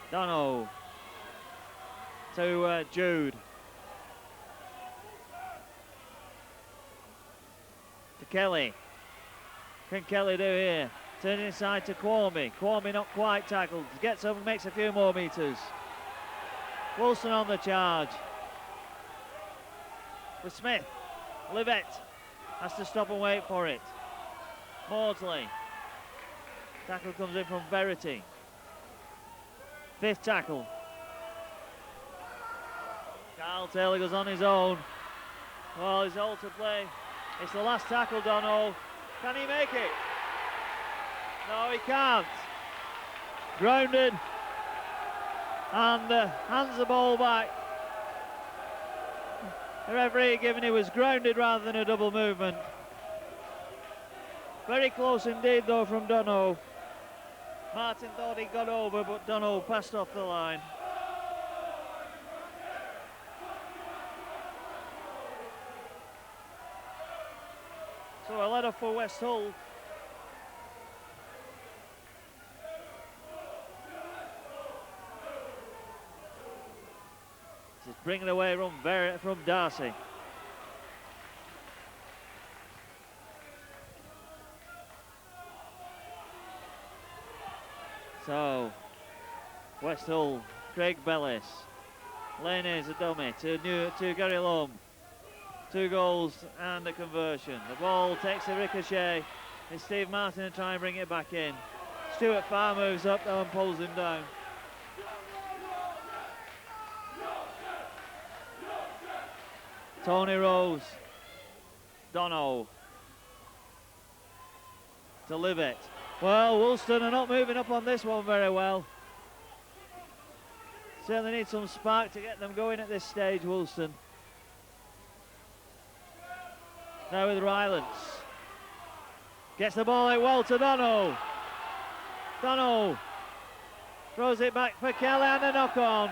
Dono to Jude. To Kelly. Can Kelly do here? Turning inside to Kwame. Kwame not quite tackled. Gets up and makes a few more metres. Woolston on the charge. With Smith. Livet has to stop and wait for it. Maudsley. Tackle comes in from Verity. Fifth tackle. Kyle Taylor goes on his own. Well, he's all to play. It's the last tackle, Dono. Can he make it? No, he can't. Grounded. And hands the ball back. The referee giving he was grounded rather than a double movement. Very close indeed though from Dunno. Martin thought he got over, but Dunno passed off the line. So a let off for West Hull. This is bringing away from Darcy. So, West Hull, Craig Bellis. Lane is a dummy to Gary Lum. 2 goals and a conversion. The ball takes a ricochet. It's Steve Martin to try and bring it back in. Stuart Farr moves up though and pulls him down. Tony Rose. Dono. To live it. Well, Woolston are not moving up on this one very well. Certainly need some spark to get them going at this stage, Woolston. Now with Rylance. Gets the ball out well to Dono. Dono throws it back for Kelly and a knock on.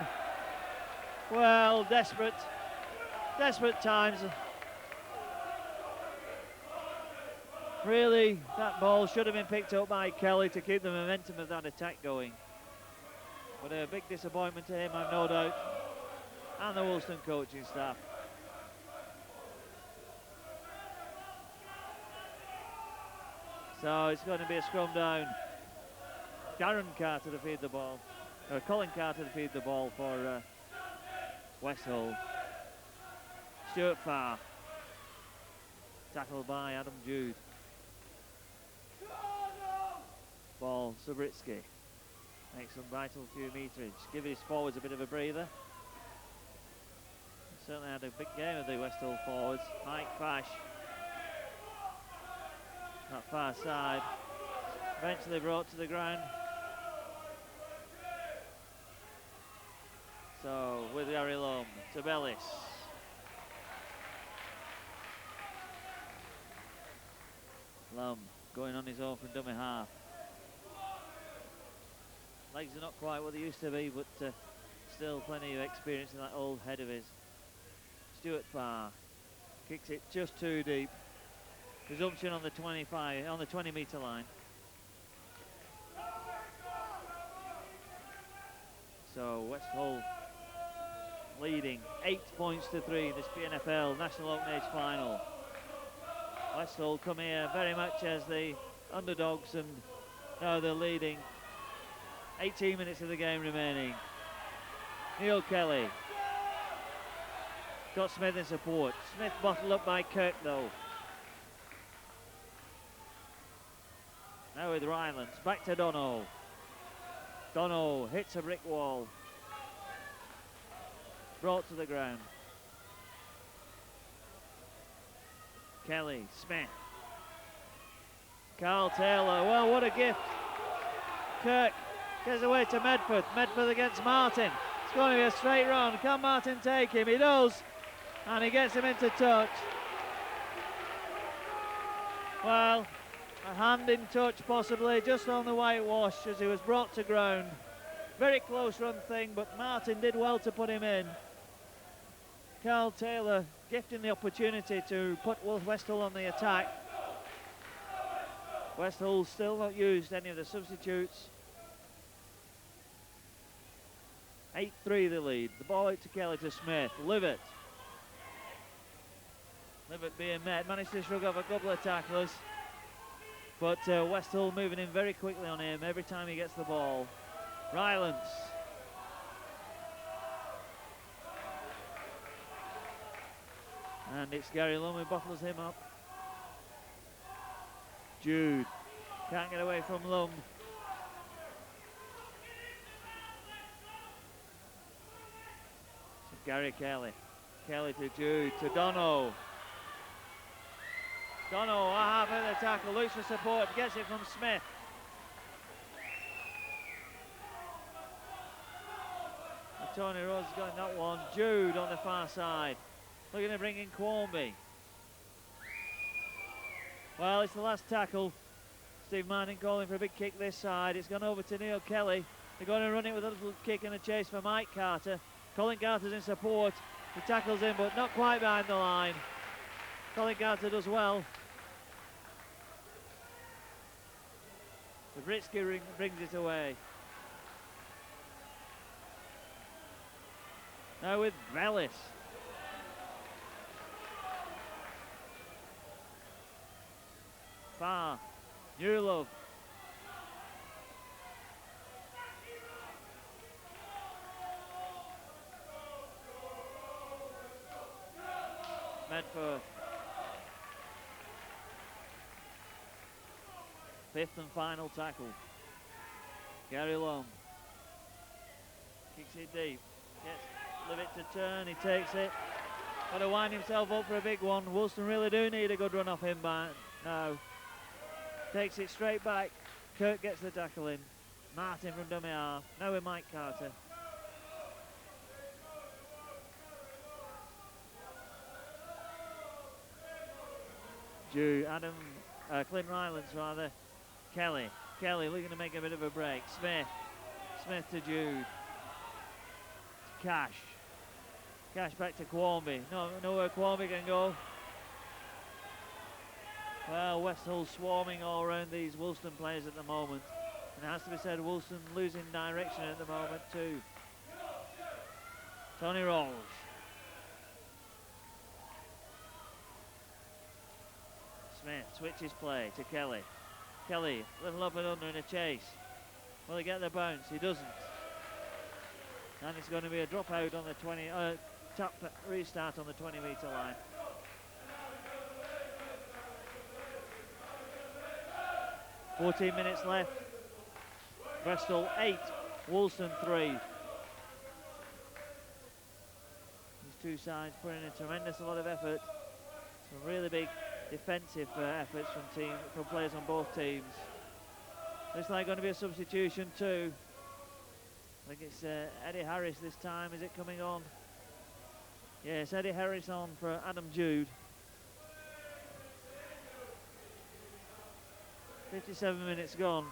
Well, desperate times. Really, that ball should have been picked up by Kelly to keep the momentum of that attack going. But a big disappointment to him, I've no doubt, and the Woolston coaching staff. So it's going to be a scrum down. Darren Carter to feed the ball, or Colin Carter to feed the ball for West Hull. Stuart Farr, tackled by Adam Jude. Ball, Subritsky makes some vital few meterage. Give his forwards a bit of a breather. Certainly had a big game of the West Hull forwards. Mike Fash, that far side, eventually brought to the ground. So with Gary Lum to Bellis. Lum going on his own from dummy half. Legs are not quite what they used to be, but still plenty of experience in that old head of his. Stuart Farr kicks it just too deep. Resumption on the 20 metre line. So West Hull leading 8 points to 3 in this PNFL National Open Age final. West Hull come here very much as the underdogs, and now they're leading. 18 minutes of the game remaining. Neil Kelly got Smith in support. Smith bottled up by Kirk though. Now with Rylance, back to Dono. Dono hits a brick wall. Brought to the ground. Kelly, Smith. Carl Taylor, well, what a gift. Kirk gets away to Medford. Medford against Martin. It's going to be a straight run. Can Martin take him? He does. And he gets him into touch. Well, a hand in touch possibly, just on the whitewash as he was brought to ground. Very close run thing, but Martin did well to put him in. Carl Taylor gifting the opportunity to put West Hull on the attack. West Hull still not used any of the substitutes. 8-3 the lead. The ball out to Kelly to Smith. Livett. Livett being met. Managed to shrug off a couple of tacklers. But West Hull moving in very quickly on him every time he gets the ball. Rylance. And it's Gary Lum who bottles him up. Jude can't get away from Lum. So Gary Kelly. Kelly to Jude, to Dono. Dono, a half of the tackle, looks for support, gets it from Smith. And Tony Rose has got that one. Jude on the far side. Looking to bring in Quamby. Well, it's the last tackle Steve Manning calling for a big kick this side. It's gone over to Neil Kelly. They're going to run it with a little kick and a chase for Mike Carter. Colin Carter's in support. He tackles in, but not quite behind the line. Colin Carter does well. Zabritsky brings it away. Now with Bellis. Far. New Love. Medford. Fifth and final tackle. Gary Long. Kicks it deep. Gets Levitt to turn. He takes it. Got to wind himself up for a big one. Woolston really do need a good run off him by now. Takes it straight back. Kirk gets the tackle in. Martin from dummy half. Now with Mike Carter. Clint Rylance rather. Kelly looking to make a bit of a break. Smith to Jude. Cash back to Quamby. Nowhere Quamby can go. Well, West Hull swarming all around these Woolston players at the moment. And it has to be said, Woolston losing direction at the moment too. Tony Rolls. Smith switches play to Kelly. Kelly, little up and under in a chase. Will he get the bounce? He doesn't. And it's going to be a dropout on the 20, tap restart on the 20-metre line. "14 minutes left. Bristol 8, Woolston 3. These two sides putting in a tremendous lot of effort. Some really big defensive efforts from players on both teams. Looks like going to be a substitution too. I think it's Eddie Harris this time. Is it coming on? Yes, Eddie Harris on for Adam Jude. 57 minutes gone.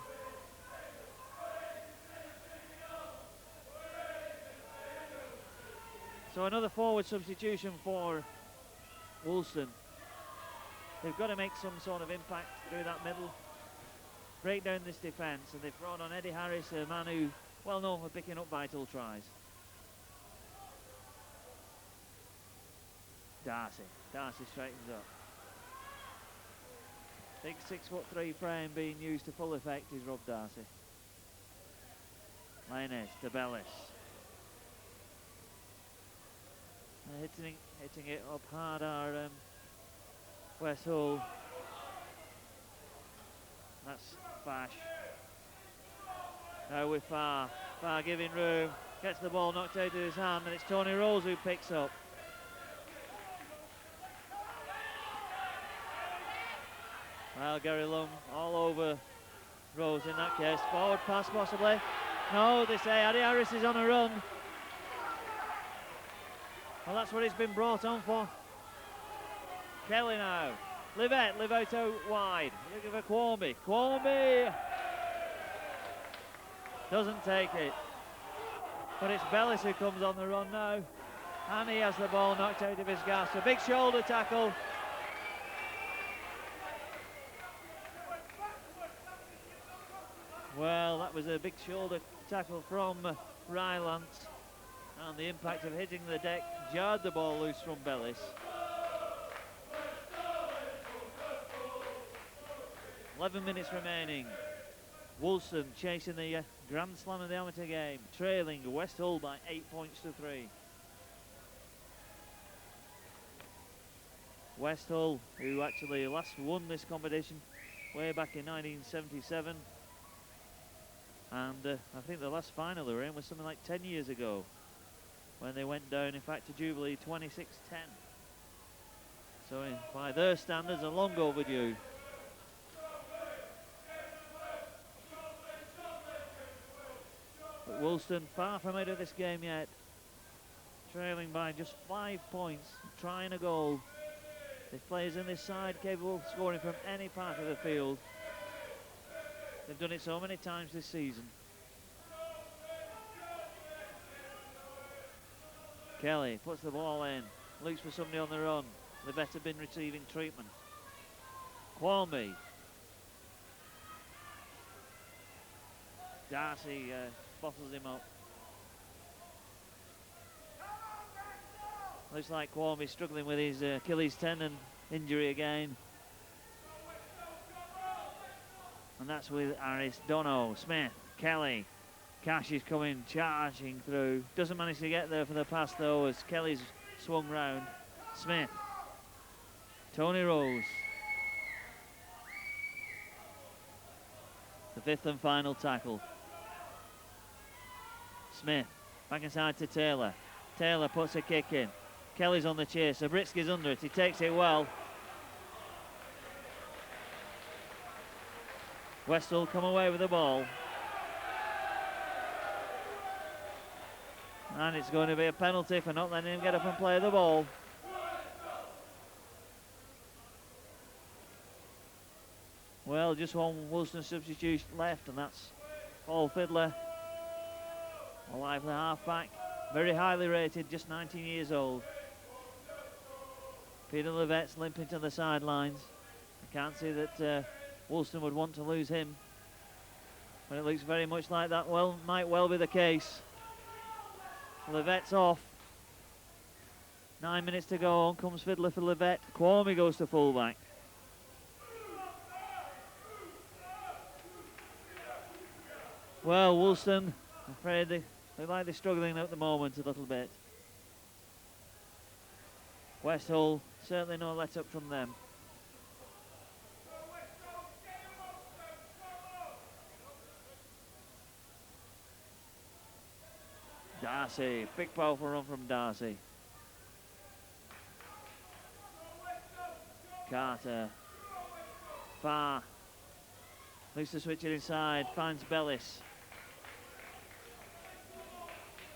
So another forward substitution for Woolston. They've got to make some sort of impact through that middle, break down this defence, and they've brought on Eddie Harris, a man who well known for picking up vital tries. Darcy straightens up. Big 6'3" frame being used to full effect is Rob Darcy. Lioness to Bellis. Hitting it up hard are West Hull. That's Fash. Now with Farr giving room. Gets the ball knocked out of his hand, and it's Tony Rolls who picks up. Well, Gary Lum all over Rose in that case. Forward pass possibly. No, they say Eddie Harris is on a run. Well, that's what he's been brought on for. Kelly now. Live out wide. Looking for Quamby. Quamby doesn't take it. But it's Bellis who comes on the run now. And he has the ball knocked out of his grasp. A big shoulder tackle. Well, that was a big shoulder tackle from Rylance. And the impact of hitting the deck jarred the ball loose from Bellis. 11 minutes remaining. Woolston chasing the Grand Slam of the amateur game, trailing West Hull by 8 points to 3. West Hull, who actually last won this competition way back in 1977. And I think the last final they were in was something like 10 years ago, when they went down, in fact, to Jubilee 26-10. So by their standards, a long overdue. But Woolston far from out of this game yet, trailing by just 5 points, trying a goal. The players in this side capable of scoring from any part of the field. They've done it so many times this season. Kelly puts the ball in, looks for somebody on the run. Livette have been receiving treatment. Kwame. Darcy bottles him up. Looks like Kwame struggling with his Achilles tendon injury again. And that's with Harris, Dono, Smith, Kelly. Cash is coming, charging through. Doesn't manage to get there for the pass though as Kelly's swung round. Smith. Tony Rose. The fifth and final tackle. Smith, back inside to Taylor. Taylor puts a kick in. Kelly's on the chase, Zabritsky's under it, he takes it well. Westall come away with the ball. And it's going to be a penalty for not letting him get up and play the ball. Well, just one Woolston substitution left, and that's Paul Fiddler. A lively half-back, very highly rated, just 19 years old. Peter Livette's limping to the sidelines. I can't see that Woolston would want to lose him, but it looks very much like that might well be the case. Livette's off. 9 minutes to go. On comes Fiddler for Livette. Kwame goes to fullback. Well, Woolston, I'm afraid they look like they're struggling at the moment a little bit. Westhull, certainly no let up from them. Darcy, big powerful run from Darcy. Carter, far, looks to switch it inside, finds Bellis.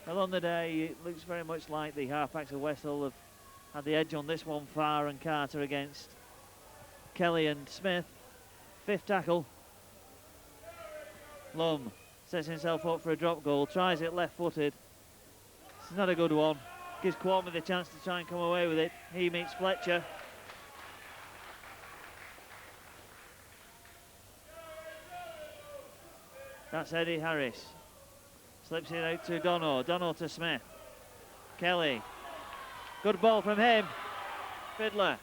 Well, on the day, it looks very much like the halfbacks of Westhull have had the edge on this one. Farr and Carter against Kelly and Smith. Fifth tackle. Lum sets himself up for a drop goal, tries it left-footed. It's not a good one. Gives Kwame the chance to try and come away with it. He meets Fletcher. That's Eddie Harris. Slips it out to Dono. Dono to Smith. Kelly. Good ball from him. Fiddler.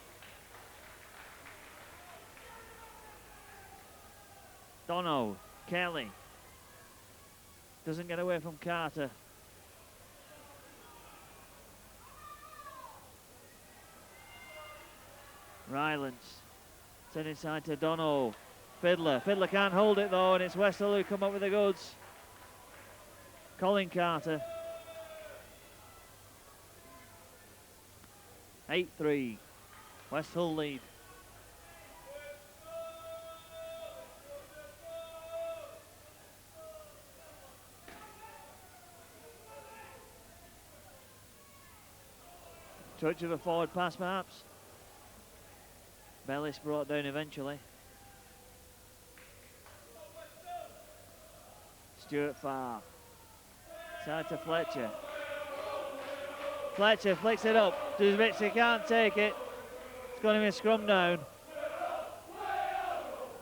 Dono. Kelly. Doesn't get away from Carter. Rylance. Sent inside to Dono. Fiddler. Fiddler can't hold it though, and it's Westhull who come up with the goods. Colin Carter. 8-3. Westhull lead. Touch of a forward pass perhaps. Bellis brought down eventually. Stuart Farr. Side to Fletcher. Fletcher flicks it up. Zabritsky can't take it. It's going to be a scrum down.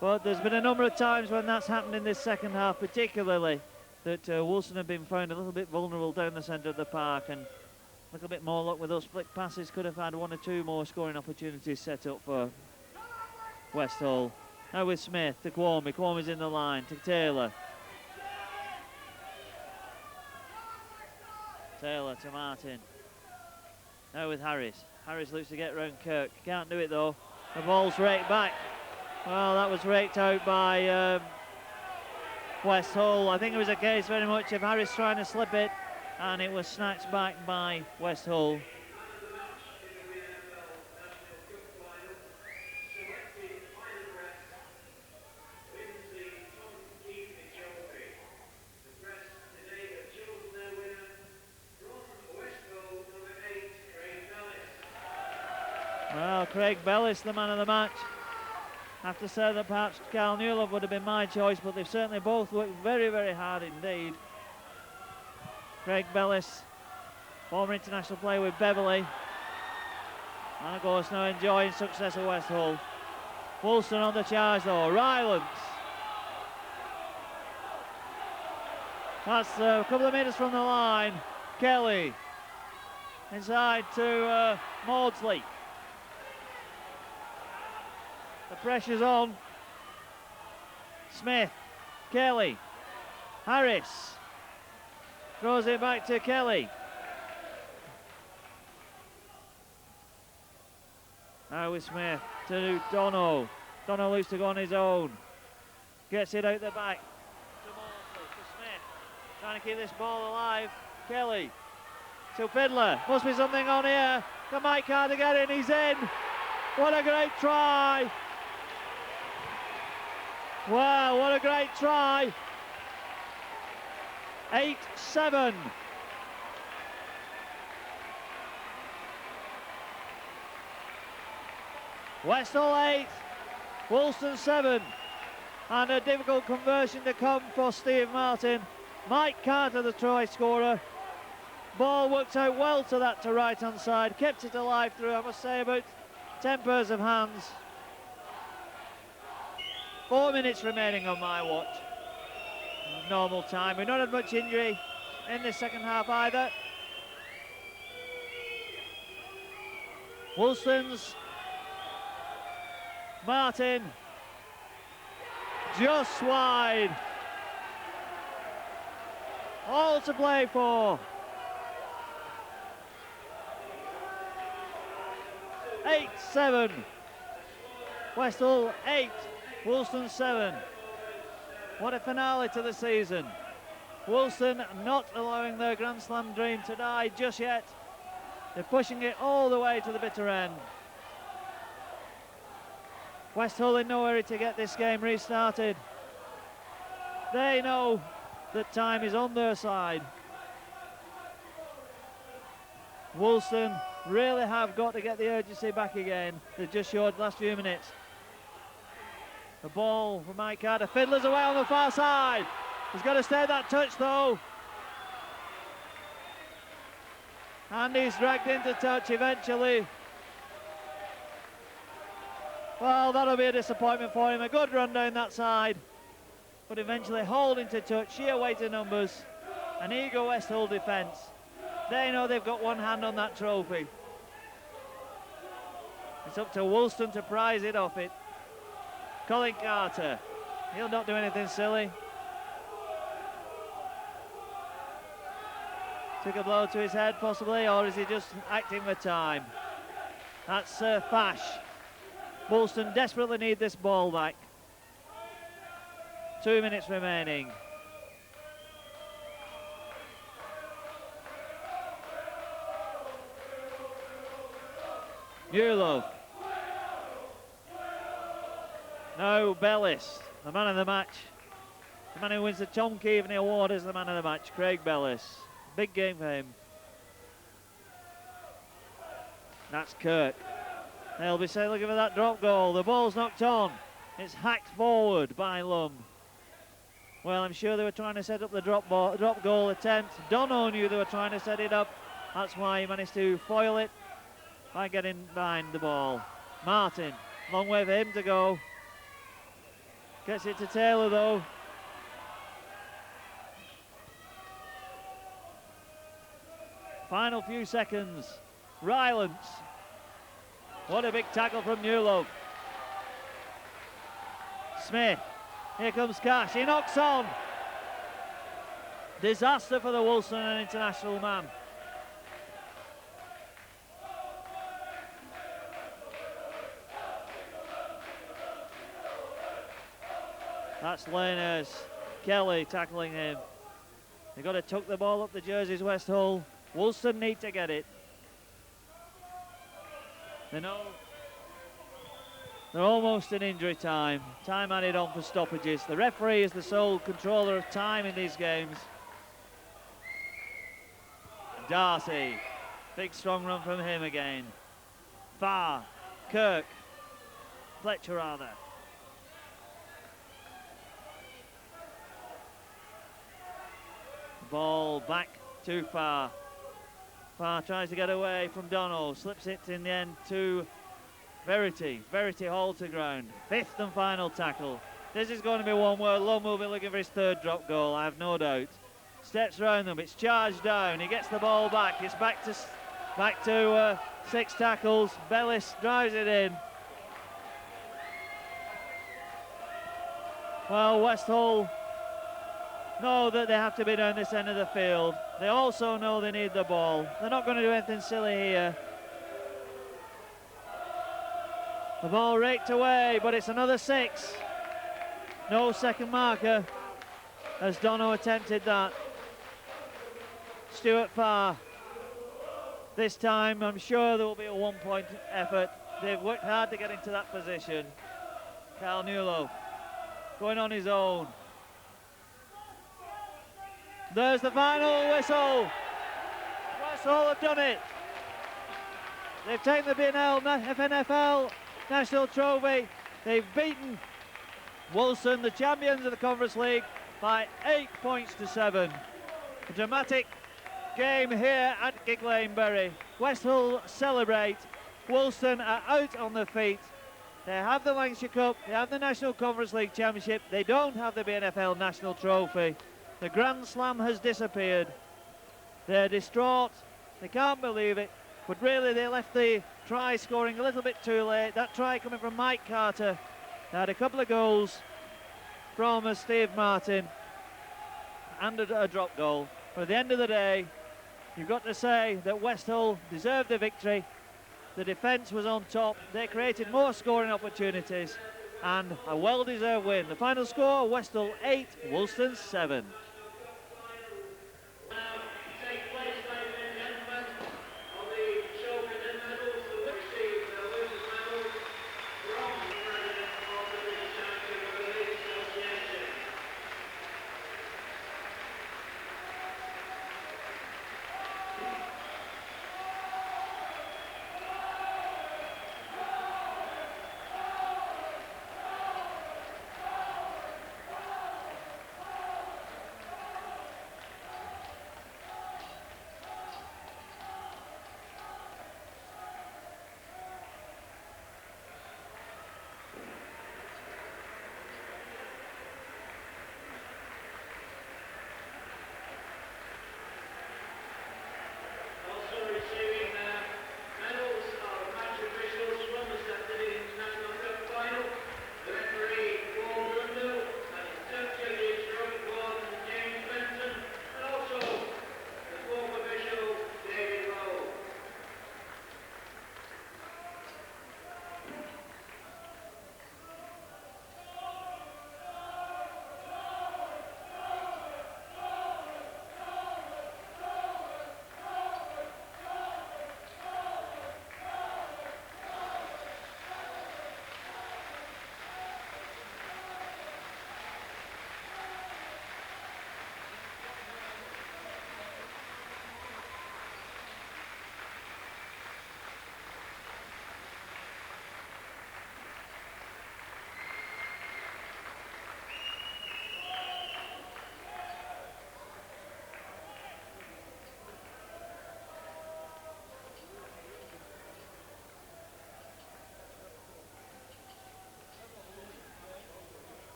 But there's been a number of times when that's happened in this second half, particularly that Woolston have been found a little bit vulnerable down the centre of the park, and a little bit more luck with those flick passes. Could have had one or two more scoring opportunities set up for Westhull. Now with Smith to Kwame. Kwame's in the line to Taylor. Taylor to Martin. Now with Harris. Harris looks to get round Kirk. Can't do it though. The ball's raked back. Well, that was raked out by Westhull. I think it was a case very much of Harris trying to slip it, and it was snatched back by Westhull. Well, Craig Bellis, the man of the match. I have to say that perhaps Carl Newlove would have been my choice, but they've certainly both worked very, very hard indeed. Craig Bellis, former international player with Beverley, and of course now enjoying success at West Hull. Woolston on the charge though, Rylance. That's a couple of metres from the line. Kelly inside to Maudsley. The pressure's on. Smith, Kelly, Harris. Throws it back to Kelly. Now with Smith to Dono. Dono looks to go on his own. Gets it out the back to Maudsley, to Smith. Trying to keep this ball alive. Kelly to Fiddler. Must be something on here. Can Mike Carter get in? He's in. What a great try. Wow, what a great try. 8-7. West Hull 8, Woolston 7. And a difficult conversion to come for Steve Martin. Mike Carter, the try scorer. Ball worked out well to that to right-hand side. Kept it alive through, I must say, about 10 pairs of hands. 4 minutes remaining on my watch. Normal time. We've not had much injury in the second half either. Woolston's Martin just wide. All to play for. 8-7. West Hull 8, Woolston 7. What a finale to the season. Woolston not allowing their Grand Slam dream to die just yet. They're pushing it all the way to the bitter end. West Hull in no hurry to get this game restarted. They know that time is on their side. Woolston really have got to get the urgency back again. They've just showed the last few minutes. The ball for Mike Carter. Fiddler's away on the far side. He's got to stay that touch though. And he's dragged into touch eventually. Well, that'll be a disappointment for him. A good run down that side, but eventually holding to touch, sheer weight of numbers, an eager West Hull defence. They know they've got one hand on that trophy. It's up to Woolston to prize it off it. Colin Carter, he'll not do anything silly. Took a blow to his head possibly, or is he just acting with time? That's Fash. Woolston desperately need this ball back. 2 minutes remaining. Newlove. No, Bellis, the man of the match. The man who wins the Tom Keaveney Award is the man of the match, Craig Bellis. Big game for him. That's Kirk. They'll be looking for that drop goal. The ball's knocked on. It's hacked forward by Lum. Well, I'm sure they were trying to set up the drop goal attempt. Dono knew they were trying to set it up. That's why he managed to foil it by getting behind the ball. Martin, long way for him to go. Gets it to Taylor though. Final few seconds. Rylance. What a big tackle from Newlove. Smith. Here comes Cash. He knocks on. Disaster for the Woolston and international man. That's Laners. Kelly tackling him. They've got to tuck the ball up the jerseys, West Hull. Woolston need to get it. They know they're almost in injury time. Time added on for stoppages. The referee is the sole controller of time in these games. Darcy. Big strong run from him again. Farr. Kirk. Fletcher rather. ball back too far. Farr tries to get away from Dono, slips it in the end to Verity. Verity holds the ground. 5th and final tackle. This is going to be one where Lum will be looking for his 3rd drop goal, I have no doubt. Steps round them, it's charged down, he gets the ball back, it's back to 6 tackles. Bellis drives it in. Well, West Hull know that they have to be down this end of the field. They also know they need the ball. They're not going to do anything silly here. The ball raked away, but it's another 6. No second marker as Dono attempted that. Stuart Farr. This time I'm sure there will be a 1-point effort. They've worked hard to get into that position. Carl Newlow going on his own. There's the final whistle. West Hull have done it. They've taken the FNFL National Trophy. They've beaten Woolston, the champions of the Conference League, by 8 points to 7. A dramatic game here at Gig Lane Bury. West Hull celebrate. Woolston are out on their feet. They have the Lancashire Cup, they have the National Conference League Championship, they don't have the BNFL National Trophy. The Grand Slam has disappeared. They're distraught, they can't believe it, but really they left the try scoring a little bit too late. That try coming from Mike Carter. They had a couple of goals from Steve Martin and a drop goal. But at the end of the day, you've got to say that West Hull deserved the victory. The defence was on top. They created more scoring opportunities and a well-deserved win. The final score, West Hull 8, Woolston 7.